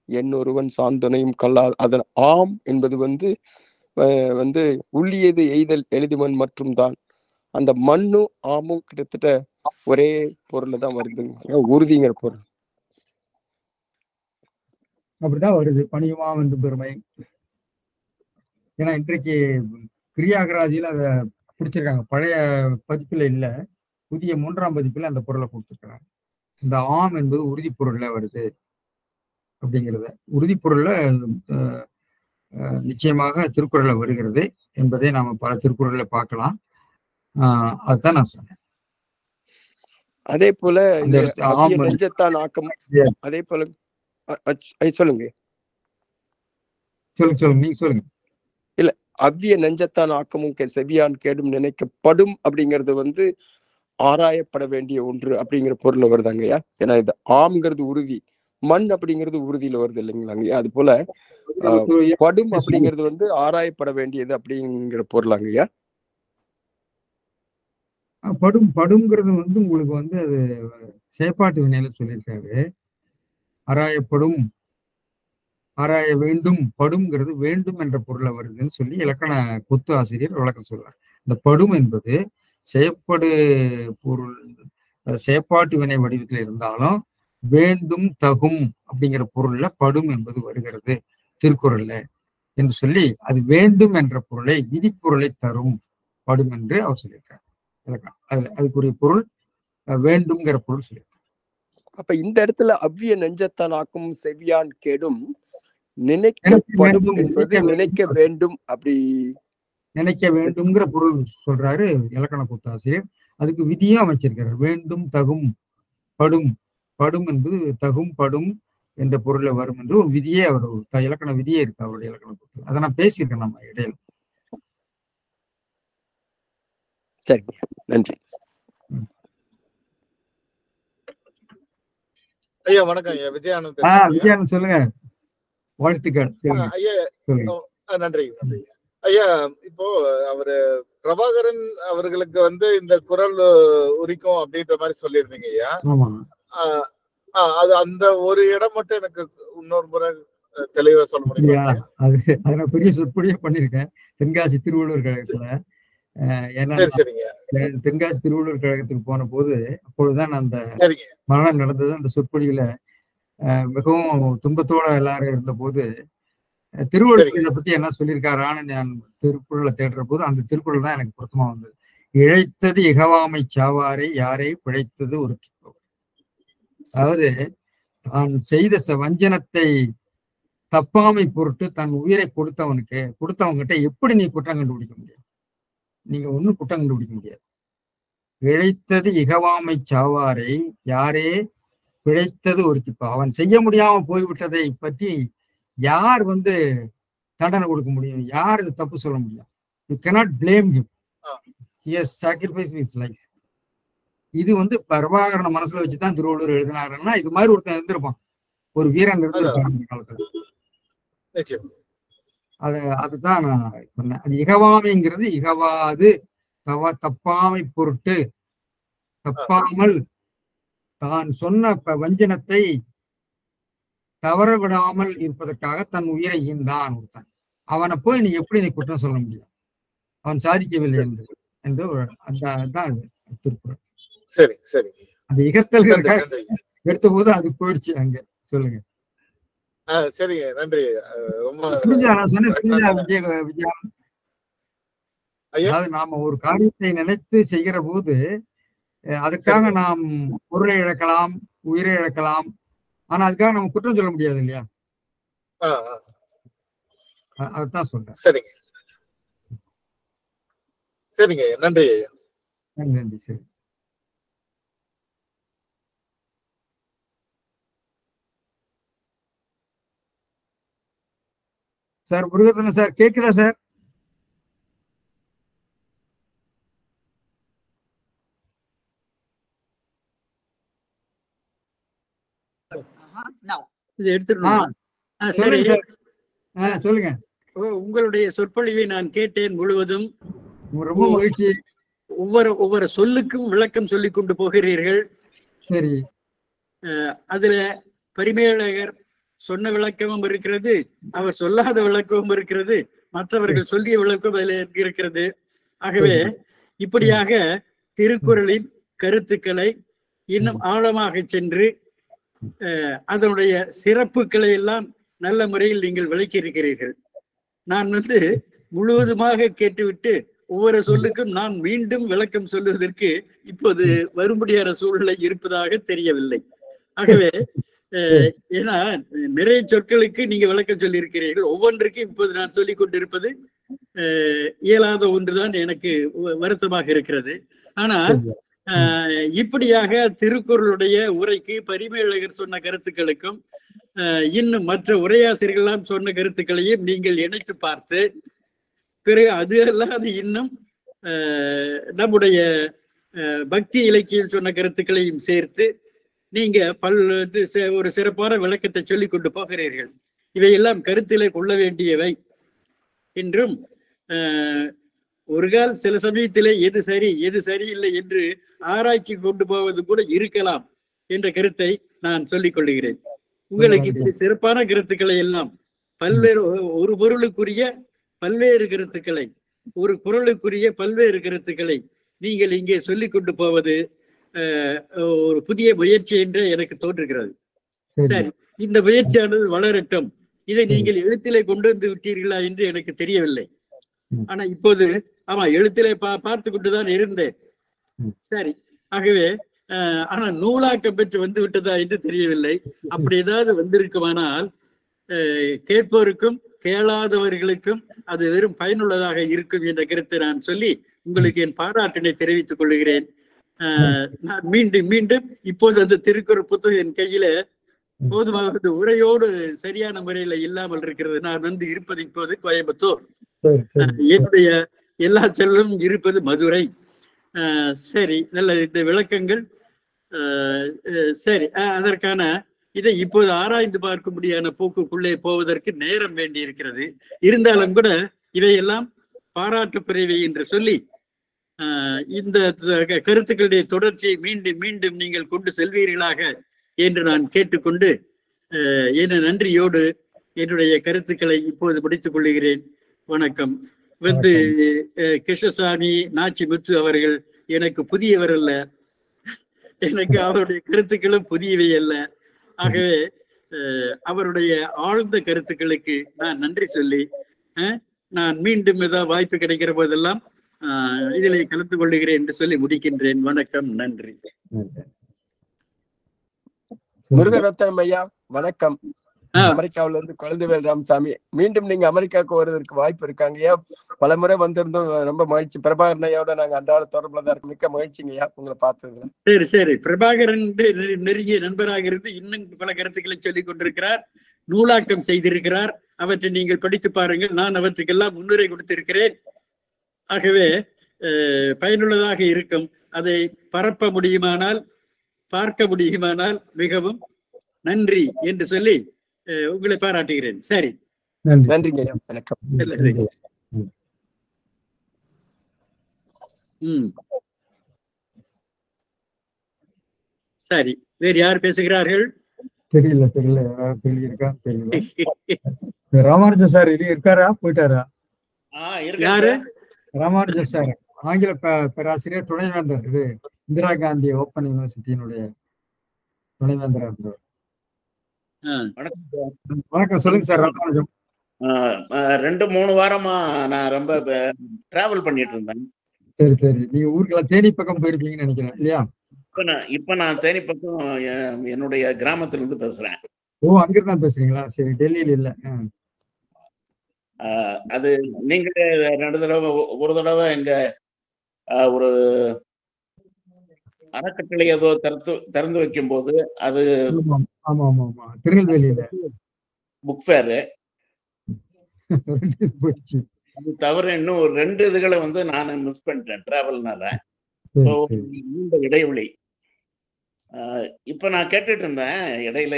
என்னொருவன் சாந்தனையும் கல்லா, அதன் ஆம் என்பது உள்ளியது எய்தல் எளிதுமண் மற்றும் தான். அந்த மண்ணும் ஆமும் கிட்டத்தட்ட ஒரே பொருள்ல தான் வருதுங்க, உறுதிங்கிற பொருள் அப்படிதான் வருது. பணியுமா என்று பெருமை. ஏன்னா இன்றைக்கு கிரியாகராதியில அதை பிடிச்சிருக்காங்க. பழைய பதிப்புல இல்ல, புதிய 3ஆம் பதிப்புல அந்த பொருளை கொடுத்துருக்காங்க. இந்த ஆம் என்பது உறுதி பொருள்ல வருது அப்படிங்கிறத, உறுதி பொருள்ல நிச்சயமாக திருக்குறள்ல வருகிறது என்பதை நாம பல திருக்குறள்ல பார்க்கலாம். அதுதான் நான் சொன்னேன். அதே போல நெஞ்சத்தான் ஆக்கம், அதே போல சொல்லுங்க சொல்லுங்க நீங்க சொல்லுங்க. இல்ல, அவ்விய நெஞ்சத்தான் ஆக்கமும் செவியான் கேடும் நினைக்கப்படும் அப்படிங்கிறது ஆராயப்பட வேண்டிய ஒன்று அப்படிங்கிற பொருள்ல வருதாங்கய்யா. ஏன்னா இது ஆம்ங்கிறது உறுதி, மண் அப்படிங்கிறது உறுதியில வருது இல்லைங்களாங்கய்யா. அது போல படும் அப்படிங்கிறது ஆராயப்பட வேண்டியது அப்படிங்கிற பொருளாங்கய்யா. படுங்கிறது உங்களுக்கு அது செயற்பாட்டு வினையில சொல்லியிருக்காரு. ஆராயப்படும், ஆராய வேண்டும், படுங்கிறது வேண்டும் என்ற பொருளை வருதுன்னு சொல்லி இலக்கண கொத்து ஆசிரியர் விளக்கம் சொல்றார். இந்த படும் என்பது செயற்படு பொருள், செயற்பாட்டு வினை வடிவத்தில் இருந்தாலும் வேண்டும் தகும் அப்படிங்கிற பொருள்ல படும் என்பது வருகிறது திருக்குறள்ல என்று சொல்லி, அது வேண்டும் என்ற பொருளை விதிப்பொருளை தரும் படும் என்று அவர் சொல்லியிருக்கார். அதுக்குரிய பொருள் வேண்டும்ங்கிற பொருள் சொல்லியிருக்கார். அப்ப இந்த இடத்துல அவ்விய நெஞ்சத்தான் ஆக்கும் செவியான் கேடும் நினைக்கப்படும் என்பது நினைக்க வேண்டும், அப்படி நினைக்க வேண்டும்ங்கிற பொருள் சொல்றாரு இலக்கண கூத்தாசிரியர். அதுக்கு விதியும் அமைச்சிருக்காரு. வேண்டும் தகும் படும், படும் என்பது தகும் படும் என்ற பொருள்ல வரும் என்று ஒரு விதியே, அவர் இலக்கண விதியே இருக்கு அவருடைய இலக்கண கூத்து. அதை நான் பேசியிருக்கேன் நம்ம இடையில. சரி, நன்றி ஐயா. வணக்கம் ஐயா, விஜயானந்த். விஜயானந்த் சொல்லுங்க, வாழ்த்துக்கள். ஐயா நன்றி நன்றி ஐயா. இப்போ அவரு பிரபாகரன் அவர்களுக்கு இந்த குரல் உரிக்கும் அப்படின்ற மாதிரி சொல்லியிருந்தீங்க ஐயா. அது அந்த ஒரு இடம் மட்டும் எனக்கு இன்னொரு முறை தெளிவா சொல்ல முடியுமா? அது நான் பெரிய சொற்பொழியே பண்ணிருக்கேன் தென்காசி திருவள்ளுவர் கழகத்துல. ஏன்னா தென்காசி திருவள்ளுவர் கழகத்துக்கு போன போது அப்பொழுதுதான் அந்த மரணம் நடந்தது. அந்த சொற்பொழியில மிகவும் துன்பத்தோட எல்லாரும் இருந்த போது திருவள்ளுவர் இதை பத்தி என்ன சொல்லியிருக்காரான்னு நான் திருக்குறளை தேடுற போது அந்த திருக்குறள் தான் எனக்கு பொருத்தமா வந்தது. இழைத்தது இகவாமை சாவாரை யாரை பிழைத்தது ஒரு. அதாவது தான் செய்த வஞ்சனத்தை தப்பாமை பொருட்டு தன் உயிரை கொடுத்தவங்கிட்ட எப்படி நீ குற்றம் கண்டுபிடிக்க முடியும்? நீங்க ஒண்ணும் குற்றம் கண்டுபிடிக்க முடியாது. இழைத்தது இகவாமை சாவாரை யாரே பிழைத்தது ஒரு. இப்ப அவன் செய்ய முடியாம போய்விட்டதை பற்றி யார் தண்டனை கொடுக்க முடியும்? யார் இது தப்பு சொல்ல முடியும்? You cannot blame him. He has sacrificed his life. இது பிரபாகரனை மனசுல வச்சுதான் திருவள்ளுவர் எழுதினாருன்னா இது மாதிரி ஒருத்தன் இருந்திருப்பான், ஒரு வீரன் இருந்திருப்பான் அந்த காலத்துல. அதுதான் நான் சொன்னேன். அது இகவாமைங்கிறது இகவாது தப்பாமை பொருட்டு, தப்பாமல் தான் சொன்ன வஞ்சனத்தை தவற விடாமல் இருப்பதற்காக தன் உயிரை ஈந்தான் ஒருத்தன். அவனை போய் நீ எப்படி நீ குற்றம் சொல்ல முடியும்? அவன் சாதிக்கவில்லை என்று அதுதான் திருக்குறள். சரி சரி. அந்த இகத்தல் எடுத்த போது அது போயிடுச்சு. அங்க சொல்லுங்க. சரிங்க, நன்றி. ரொம்ப அதாவது நாம ஒரு காரியத்தை நினைத்து செய்கிற போது அதுக்காக நாம் பொருளை இழக்கலாம், உயிரை இழக்கலாம். ஆனா அதுக்காக நம்ம குற்றம் சொல்ல முடியாது இல்லையா? அதுதான் சொல்றேன். சரிங்க சரிங்க, நன்றி. நன்றி. சரி சார். முருகத்தன சார் கேக்குதா சார்? இது எடுத்துடணும். சரி, சொல்லுங்க. உங்களுடைய சொற்பொழிவை நான் கேட்டேன் முழுவதும். ரொம்ப மகிழ்ச்சி. ஒவ்வொரு சொல்லுக்கும் விளக்கம் சொல்லிக் கொண்டு போகிறீர்கள். சரி. அதுல பரிமேலழகர் சொன்ன விளக்கமும் இருக்கிறது, அவர் சொல்லாத விளக்கமும் இருக்கிறது, மற்றவர்கள் சொல்லிய விளக்கம் அதில் இருக்கிறது. ஆகவே இப்படியாக திருக்குறளின் கருத்துக்களை இன்னும் ஆழமாக சென்று அதனுடைய சிறப்புகளை எல்லாம் நல்ல முறையில் நீங்கள் விளக்கி இருக்கிறீர்கள். நான் முழுவதுமாக கேட்டுவிட்டு ஒவ்வொரு சொல்லுக்கும் நான் மீண்டும் விளக்கம் சொல்லுவதற்கு இப்போது வரும்படியான சூழ்நிலை இருப்பதாக தெரியவில்லை. ஆகவே ஏன்னா நிறைய சொற்களுக்கு நீங்க விளக்கம் சொல்லி இருக்கிறீர்கள். ஒவ்வொன்றுக்கும் இப்போது நான் சொல்லிக் கொண்டிருப்பது இயலாத ஒன்றுதான் எனக்கு வருத்தமாக இருக்கிறது. ஆனால் இப்படியாக திருக்குறளுடைய உரைக்கு பரிமேலழகர் சொன்ன கருத்துக்களுக்கும் இன்னும் மற்ற உரையாசிரியர்கள்லாம் சொன்ன கருத்துக்களையும் நீங்கள் இணைத்து பார்த்து பிறகு அது அல்லாது இன்னும் நம்முடைய பக்தி இலக்கியம் சொன்ன கருத்துக்களையும் சேர்த்து நீங்க ஒரு சிறப்பான விளக்கத்தை சொல்லிக் கொண்டு போகிறீர்கள். இவையெல்லாம் கருத்திலே கொள்ள வேண்டியவை என்றும் ஒரு கால் சில சமயத்திலே எது சரி எது சரியில்லை என்று ஆராய்ச்சி கொண்டு போவது கூட இருக்கலாம் என்ற கருத்தை நான் சொல்லிக் கொள்கிறேன். உங்களுக்கு இப்படி சிறப்பான கருத்துக்களை எல்லாம் பல்வேறு ஒரு பொருளுக்குரிய பல்வேறு கருத்துக்களை, ஒரு குறளுக்குரிய பல்வேறு கருத்துக்களை நீங்கள் இங்கே சொல்லிக் கொண்டு போவது ஒரு புதிய முயற்சி என்று எனக்கு தோன்றுகிறது. சரி, இந்த முயற்சியானது வளரட்டும். இதை நீங்கள் எழுத்திலே கொண்டு வந்து விட்டீர்களா என்று எனக்கு தெரியவில்லை. ஆனா இப்போது ஆமா எழுத்திலே பார்த்து கொண்டுதான் இருந்தேன். சரி, ஆகவே ஆனா நூலாக்கம் பெற்று வந்து விட்டதா என்று தெரியவில்லை. அப்படி ஏதாவது வந்திருக்குமானால் கேட்போருக்கும் கேளாதவர்களுக்கும் அது வெறும் பயனுள்ளதாக இருக்கும் என்ற கருத்தை நான் சொல்லி உங்களுக்கு என் பாராட்டினை தெரிவித்துக் கொள்கிறேன். நான் மீண்டும் மீண்டும் இப்போது அந்த திருக்குறள் புத்தகம் என் கையில போதுமாக உரையோடு சரியான முறையில இல்லாமல் இருக்கிறது. நான் இருப்பது இப்போது கோயம்புத்தூர், என்னுடைய எல்லா செல்லும் இருப்பது மதுரை. சரி, நல்ல இந்த விளக்கங்கள். சரி, அதற்கான இதை இப்போது ஆராய்ந்து பார்க்கும்படியான போக்குக்குள்ளே போவதற்கு நேரம் வேண்டி இருக்கிறது. இருந்தாலும் கூட இதையெல்லாம் பாராட்டுக்குரியவை என்று சொல்லி இந்த கருத்துக்களுடைய தொடர்ச்சியை மீண்டும் மீண்டும் நீங்கள் கொண்டு செல்வீர்களாக என்று நான் கேட்டுக்கொண்டு என நன்றியோடு என்னுடைய கருத்துக்களை இப்போது முடித்துக் கொள்கிறேன். வணக்கம். கிருஷ்ணசாமி நாச்சிமுத்து அவர்கள் எனக்கு புதியவர் அல்ல, எனக்கு அவருடைய கருத்துக்களும் புதியவை அல்ல. ஆகவே அவருடைய ஆழ்ந்த கருத்துக்களுக்கு நான் நன்றி சொல்லி நான் மீண்டும் ஏதாவது வாய்ப்பு கிடைக்கிற போதெல்லாம் இதிலே கலந்து கொள்ளுகிறேன் என்று சொல்லி முடிக்கின்றேன். வணக்கம், நன்றி. முருகரத்னம் ஐயா வணக்கம். அமெரிக்காவில இருந்து குழந்தைவேல் ராமசாமி. மீண்டும் நீங்க அமெரிக்காவுக்கு வருவதற்கு வாய்ப்பு இருக்காங்க ஐயா. பல முறை வந்திருந்தோம், ரொம்ப மகிழ்ச்சி. பிரபாகரன் ஐயாவோட நாங்க அன்றாட தொடர்புல தான் இருக்கு. மிக்க மகிழ்ச்சிங்க ஐயா உங்களை பார்த்ததுல. சரி சரி, பிரபாகரன் நெருங்கிய நண்பராக இருந்து இன்னும் பல கருத்துக்களை சொல்லிக் கொண்டிருக்கிறார், நூலாக்கம் செய்திருக்கிறார். அவற்றை நீங்கள் படித்து பாருங்கள். நான் அவற்றுக்கெல்லாம் முன்னுரை கொடுத்திருக்கிறேன். ஆகவே பயனுள்ளதாக இருக்கும். அதை பரப்ப முடியுமானால், பார்க்க முடியுமானால் மிகவும் நன்றி என்று சொல்லி உங்களை பாராட்டுகிறேன். சரி, நன்றிங்க. வணக்கம். சரி, வேறு யார் பேசுகிறார்கள்? தெரியல. ராமானுஜன் சார் இது இருக்காரா, போயிட்டாரா? யாரு? ராமானுஜன் சார், ஆங்கில பேராசிரியர், துணைவேந்தர். இது இந்திரா காந்தி ஓப்பன் யூனிவர்சிட்டியினுடைய துணைவேந்தரா இருந்தவர். வணக்கம், சொல்லுங்க சார். ராமானுஜம். 2-3 வாரமா நான் ரொம்ப டிராவல் பண்ணிட்டு இருந்தேன். சரி சரி. நீங்க ஊருக்கெல்லாம் தேனி பக்கம் போயிருப்பீங்கன்னு நினைக்கிறேன் இல்லையா? இப்ப நான் தேனி பக்கம் என்னுடைய கிராமத்துல இருந்து பேசுறேன். ஓ, அங்கிருந்தான் பேசுறீங்களா? சரி, டெல்லியில இல்ல. அது நீங்களே ஒரு தடவை எங்க ஒரு அறக்கட்டளை ஏதோ திறந்து வைக்கும் போது அது திருநெல்வேலியில புக் ஃபேரு அது தவிர இன்னும் ஒரு 2 இதுகளை வந்து நான் மிஸ் பண்ணிட்டேன் டிராவல்னால. நீண்ட இடைவெளி. இப்ப நான் கேட்டுட்டு இருந்தேன் இடையில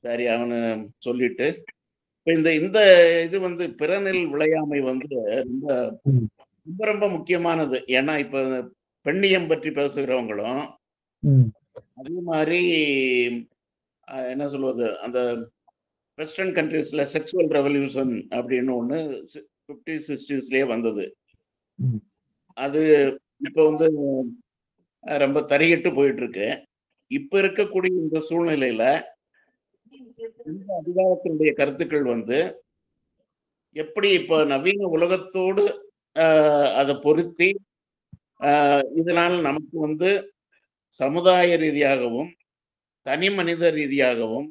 சரி அவனு சொல்லிட்டு இப்ப இந்த இது வந்து பிறனில் விளையாமை வந்து ரொம்ப ரொம்ப முக்கியமானது. ஏன்னா இப்ப பெண்ணியம் பற்றி பேசுகிறவங்களும் அதே மாதிரி என்ன சொல்வது, அந்த வெஸ்டர்ன் கண்ட்ரீஸ்ல செக்ஷுவல் ரெவல்யூஷன் அப்படின்னு ஒண்ணு 50s 60s வந்தது. அது இப்ப வந்து ரொம்ப தறிகட்டு போயிட்டு இருக்கு. இப்ப இருக்கக்கூடிய இந்த சூழ்நிலையில இந்த அதிகாரத்தினுடைய கருத்துக்கள் வந்து எப்படி இப்ப நவீன உலகத்தோடு அதை பொருத்தி இதனால் நமக்கு வந்து சமுதாய ரீதியாகவும் தனி மனித ரீதியாகவும்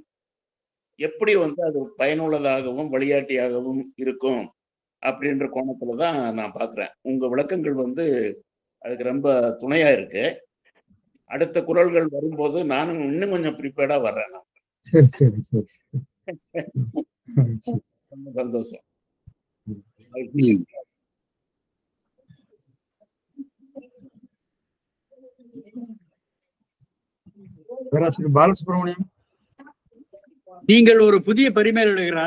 எப்படி வந்து அது பயனுள்ளதாகவும் வழிகாட்டியாகவும் இருக்கும் அப்படின்ற கோணத்துலதான் நான் பாக்குறேன். உங்க விளக்கங்கள் வந்து அதுக்கு ரொம்ப துணையா இருக்கு. அடுத்த குரல்கள் வரும்போது நானும் இன்னும் கொஞ்சம் ப்ரிப்பேர்டா வர்றேன். சரி சரி சரி, ரொம்ப சந்தோஷம். பேராசிரியர் பாலசுப்ரமணியம், நீங்கள் ஒரு புதிய பரிமேலழகரா?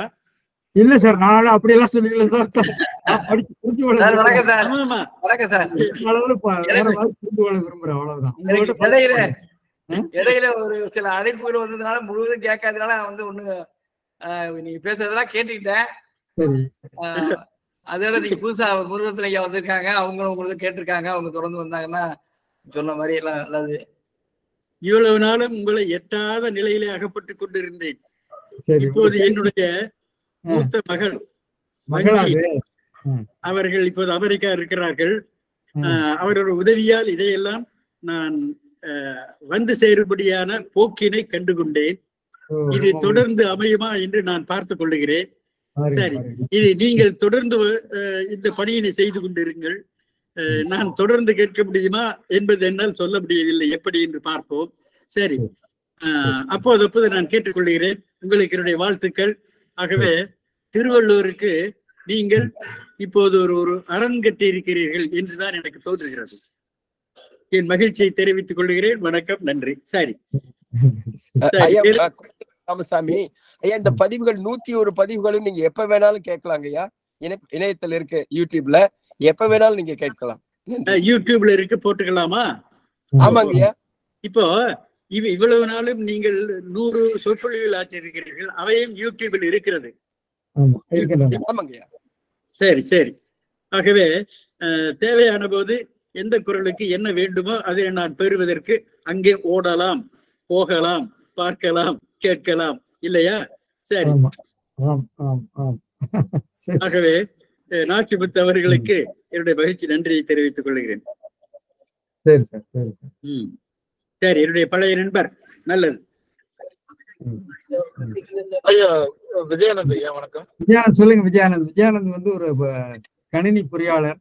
இல்ல சார், நானும் அப்படி எல்லாம் சொல்லல சார். விரும்புறேன், அவ்வளவுதான். இடையில ஒரு சில அழைப்புகள் வந்ததுனால முழுவதும் கேட்காதனால வந்து ஒண்ணு நீங்க பேசுறதெல்லாம் கேட்டுக்கிட்டேன். அதோட நீங்க புதுசா முருகத்துல ஐயா வந்திருக்காங்க, அவங்களும் உங்களுக்கு கேட்டிருக்காங்க. அவங்க தொடர்ந்து வந்தாங்கன்னா சொன்ன மாதிரி எல்லாம் நல்லது. இவ்வளவு நாளும் உங்களை எட்டாத நிலையிலே அகப்பட்டுக் கொண்டிருந்தேன். இப்போது என்னுடைய மூத்த மகள் அவர்கள் இப்போது அமெரிக்கா இருக்கிறார்கள். அவருடைய உதவியால் இதையெல்லாம் நான் வந்து சேரும்படியான போக்கினை கண்டுகொண்டேன். இது தொடர்ந்து அமையுமா என்று நான் பார்த்துக் கொள்ளுகிறேன். சரி, இது நீங்கள் தொடர்ந்து இந்த பணியினை செய்து கொண்டிருங்கள். நான் தொடர்ந்து கேட்க முடியுமா என்பது என்னால் சொல்ல முடியவில்லை, எப்படி என்று பார்ப்போம். சரி, அப்போது நான் கேட்டுக்கொள்கிறேன். உங்களுக்கு என்னுடைய வாழ்த்துக்கள். ஆகவே திருவள்ளுவருக்கு நீங்கள் இப்போது ஒரு அரண் கட்டி இருக்கிறீர்கள் என்றுதான் எனக்கு தோன்றுகிறது. என் மகிழ்ச்சியை தெரிவித்துக் கொள்கிறேன். வணக்கம், நன்றி. சரி ராமசாமி ஐயா, இந்த பதிவுகள் 101 பதிவுகளும் நீங்க எப்ப வேணாலும் கேட்கலாங்க ஐயா. இணையத்துல இருக்கு, யூடியூப்ல எப்ப வேணாலும் நீங்க கேட்கலாம். யூடியூப்ல இருக்கு, போட்டுக்கலாமா? ஆமாங்க ஐயா. இப்போ இவ்வளவு நாளும் நீங்கள் 100 சொற்பொழிவுகள் ஆற்றிருக்கிறீர்கள், அவையும் யூடியூபில் இருக்கிறது. சரி சரி. ஆகவே தேவையான போது எந்த குரலுக்கு என்ன வேண்டுமோ அதை நான் பெறுவதற்கு அங்கே ஓடலாம், போகலாம், பார்க்கலாம், கேட்கலாம், இல்லையா? சரி. ஆகவே நாச்சிமுத்து அவர்களுக்கு என்னுடைய மகிழ்ச்சி நன்றியை தெரிவித்துக் கொள்கிறேன். சரி, என்னுடைய பழைய நண்பர். நல்லது. ஐயா விஜயானந்த் ஐயா, வணக்கம். விஜயானந்த் சொல்லுங்க. விஜயானந்த் வந்து ஒரு கணினி பொறியாளர்.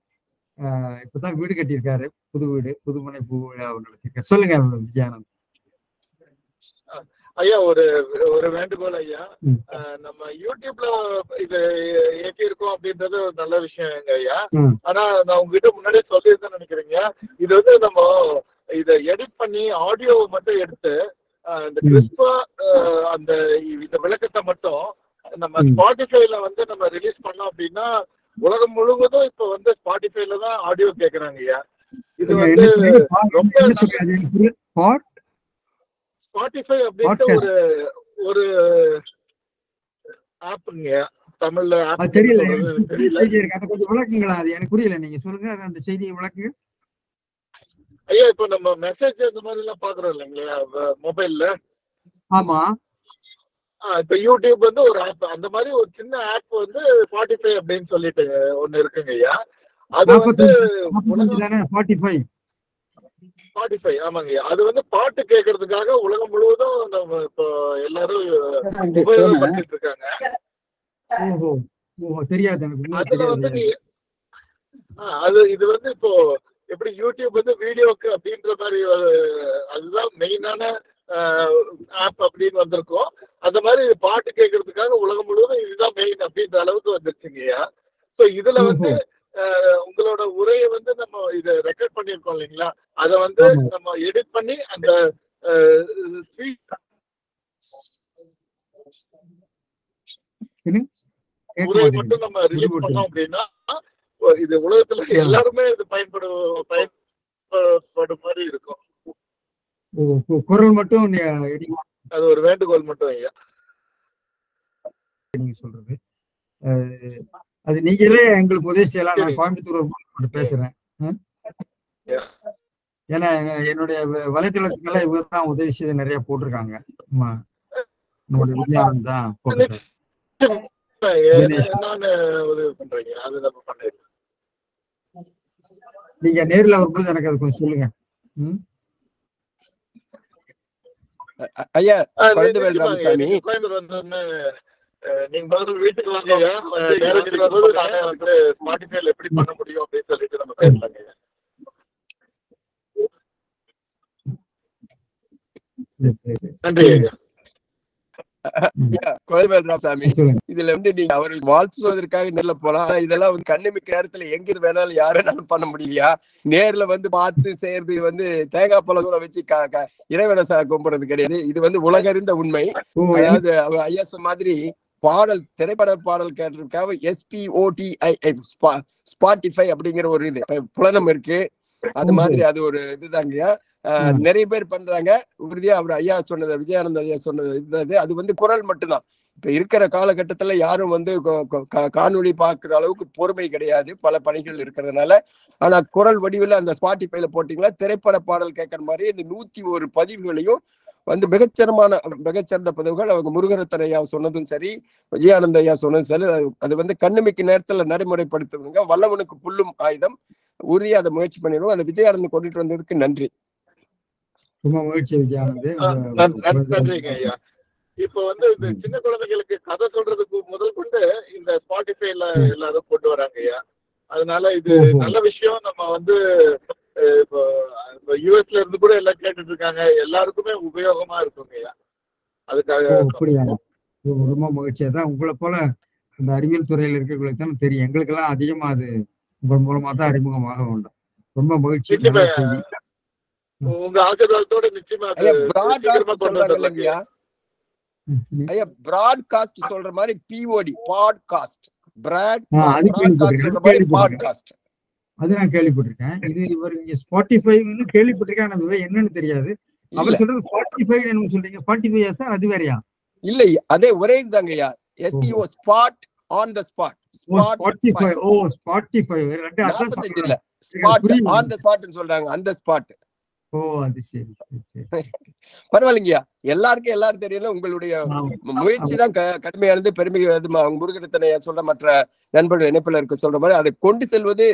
இப்பதான் வீடு கட்டியிருக்காரு, புது வீடு, புதுமனை பூ விழா நடத்திருக்காரு. சொல்லுங்க விஜயானந்த். ஐயா, ஒரு வேண்டுகோள் ஐயா. நம்ம யூடியூப்ல இது ஏற்றி இருக்கோம் அப்படின்றது ஒரு நல்ல விஷயம் ஐயா. ஆனா நான் உங்ககிட்ட முன்னாடியே சொல்லியிருந்தேன்னு நினைக்கிறீங்க. இது வந்து நம்ம இதை எடிட் பண்ணி ஆடியோவை மட்டும் எடுத்து இந்த கிறிஸ்பா அந்த இந்த விளக்கத்தை மட்டும் நம்ம ஸ்பாட்டிஃபைல வந்து நம்ம ரிலீஸ் பண்ணோம் அப்படின்னா உலகம் முழுவதும் இப்ப வந்து ஸ்பாட்டிஃபைல தான் ஆடியோ கேக்குறாங்க ஐயா. இது வந்து ரொம்ப ஸ்பாட்டிஃபை அப்படின்ட்டு ஒரு ஆப்ங்க தமிழ்ல. தெரியல, கொஞ்சம் விளக்குங்களா? அது எனக்கு புரியல, நீங்க சொல்லுங்க அந்த செய்தியை விளக்கு. ஐயா இப்ப நம்ம மெசேஜ் அந்த மாதிரி எல்லாம் பாக்குறோம் இல்லைங்களா மொபைல்ல? ஆமா. இப்ப யூடியூப் வந்து ஒரு ஆப், அந்த மாதிரி ஒரு சின்ன ஆப் வந்து ஸ்பாட்டிஃபை அப்படின்னு சொல்லிட்டு ஒண்ணு இருக்குங்க ஐயா. அது வந்து ஸ்பாட்டிஃபை, ஆமாங்க ஐயா. அது வந்து பாட்டு கேட்கறதுக்காக உலகம் முழுவதும் நம்ம இப்போ எல்லாரும் உபயோகப்படுத்திட்டு இருக்காங்க. தெரியாது அதுல வந்து இது வந்து இப்போ எப்படி யூடியூப் வந்து வீடியோக்கு அப்படின்ற மாதிரி அதுதான் மெயினான ஆப் அப்படின்னு வந்திருக்கோம். அந்த மாதிரி பாட்டு கேட்கறதுக்காக உலகம் முழுவதும் இதுதான் மெயின் அப்படின்ற அளவுக்கு வந்துருச்சுங்கய்யா. ஸோ இதுல வந்து உங்களோட உரையை வந்து நம்ம இதை ரெக்கார்ட் பண்ணியிருக்கோம் இல்லைங்களா, அதை வந்து நம்ம எடிட் பண்ணி அந்த உரையை மட்டும் நம்ம ரிலீஸ் பண்ணோம் அப்படின்னா இது உலகத்துல எல்லாருமே இது பயன்படும் மாதிரி இருக்கும். குரல் மட்டும் அது ஒரு வேண்டுகோள் மட்டும் ஐயா நீங்க சொல்றது. அது நீங்களே எங்களுக்கு உதவி செய்யலாம். நான் கோயம்புத்தூர் பேசுறேன். ஏன்னா என்னுடைய வலைத்தளத்துக்கெல்லாம் இவர் தான் உதவி செய்து நிறைய போட்டிருக்காங்க. நம்மளுடைய விஜயானந்த் தான் போட்டிருக்காரு. நீங்க நேர்ல வரும்போது எனக்கு அது கொஞ்சம் சொல்லுங்க. ஐயா குழந்தைவேல் ராமசாமி, நீங்க வீட்டுக்கு வாங்க வந்து ஸ்பாட்டிஃபைல எப்படி பண்ண முடியும் அப்படின்னு சொல்லிட்டு நம்ம பேசலாங்க. நன்றி ஐயா. குழந்தைவேல் ராமசாமி, இதுல வந்து நீங்க அவர்களுக்கு வாழ்த்து சொல்வதற்காக நேர்ல போலாம். இதெல்லாம் வந்து கண்ணுமிக்க நேரத்துல எங்க வேணாலும் யாரும் பண்ண முடியலையா? நேர்ல வந்து பார்த்து செய்யறது வந்து தேங்காய் பழம் வச்சு இறைவனை கும்பிடுறது கிடையாது. இது வந்து உலகறிந்த உண்மை. அதாவது ஐயா சொன்ன மாதிரி பாடல், திரைப்பட பாடல் கேட்டதுக்காக SPOTIFY ஸ்பாட்டிஃபை அப்படிங்கிற ஒரு இது புலனம் இருக்கு. அது மாதிரி அது ஒரு இதுதாங்கய்யா. நிறைய பேர் பண்றாங்க உறுதியா. அவர் ஐயா சொன்னது, விஜயானந்த் ஐயா சொன்னது அது வந்து குரல் மட்டும்தான். இப்ப இருக்கிற காலகட்டத்துல யாரும் வந்து காணொலி பார்க்கிற அளவுக்கு பொறுமை கிடையாது, பல பணிகள் இருக்கிறதுனால. ஆனா குரல் வடிவில் அந்த ஸ்பாட்டிஃபைல போட்டீங்களா திரைப்பட பாடல் கேட்கற மாதிரி இந்த 101 பதிவுகளையும் வந்து மிகச்சிறந்த பதிவுகள். அவங்க முருகரத்தன் ஐயா சொன்னதும் சரி, விஜயானந்த் ஐயா சொன்னதும் சரி, அது வந்து கண்ணுமிக்கு நேரத்துல நடைமுறைப்படுத்துவங்க. வல்லவனுக்கு புல்லும் ஆயுதம். உறுதியா அதை முயற்சி பண்ணிடுவோம். அந்த விஜயானந்த் கொண்டுட்டு வந்ததுக்கு நன்றி. ரொம்ப மகிழ்ச்சி விஜயானந்த். நன்றிங்க ஐயா. இப்போ வந்து இந்த சின்ன குழந்தைகளுக்கு கதை சொல்றதுக்கு முதல் கொண்டு இந்த ஸ்பாட்டிஃபைல எல்லாரும் கொண்டு வராங்க ஐயா. அதனால இது நல்ல விஷயம். நம்ம வந்து இப்போ யூஎஸ்ல இருந்து கூட எல்லாம் கேட்டுட்டு இருக்காங்க. எல்லாருக்குமே உபயோகமா இருக்குங்க ஐயா. அதுக்காக ரொம்ப மகிழ்ச்சியா தான். உங்களை போல அந்த அறிவியல் துறையில இருக்கிறவங்களுக்கு தான் தெரியும். எங்களுக்கெல்லாம் அதிகமா அது உங்கள் மூலமா தான் அறிமுகமாக உண்டு. ரொம்ப மகிழ்ச்சி. உங்க ஆசீர்வாதத்தோட நிச்சயமா ஐயா பிராட்காஸ்ட் சொல்ற மாதிரி POD பாட்காஸ்ட் பாட்காஸ்ட் அது நான் கேள்விப்பட்டிருக்கேன். இது இவர் இங்க ஸ்பாட்டிஃபை கேள்விப்பட்டிருக்கேன். என்னன்னு தெரியாது. அவர் சொல்றது ஸ்பாட்டிஃபை சொல்றீங்க. ஸ்பாட்டிஃபை சார் அது வேறயா? இல்ல அதே ஒரே இதுதாங்கய்யா. SPO spot on the spot. Spotify Spotify இல்ல ஸ்பாட் ஆன் தி ஸ்பாட்னு சொல்றாங்க. அந்த ஸ்பாட். அது சரி சரி. பரவாயில்லைங்கய்யா. எல்லாரும் தெரியல. உங்களுடைய முயற்சி தான் கடுமையானது, பெருமையானது. முருகரத்தனை சொல்ற மற்ற நண்பர்கள் இணைப்பில் இருக்க சொல்ற மாதிரி அதை கொண்டு செல்வது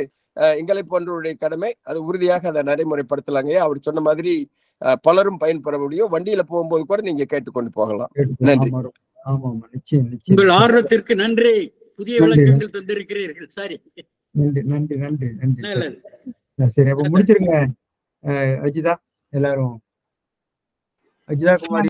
எங்களை போன்றவருடைய கடமை. அது உறுதியாக அதை நடைமுறைப்படுத்தலாங்க. அவர் சொன்ன மாதிரி பலரும் பயன்பெற முடியும். வண்டியில போகும்போது கூட நீங்க கேட்டுக்கொண்டு போகலாம். நன்றி. உங்கள் ஆர்வத்திற்கு நன்றி. புதிய விளக்கங்கள் தந்திருக்கிறீர்கள். சரி, நன்றி நன்றி நன்றி நன்றி. சரி, அப்ப முடிச்சிருங்க அஜிதா. எல்லாரும் அஜிதா குமாரி.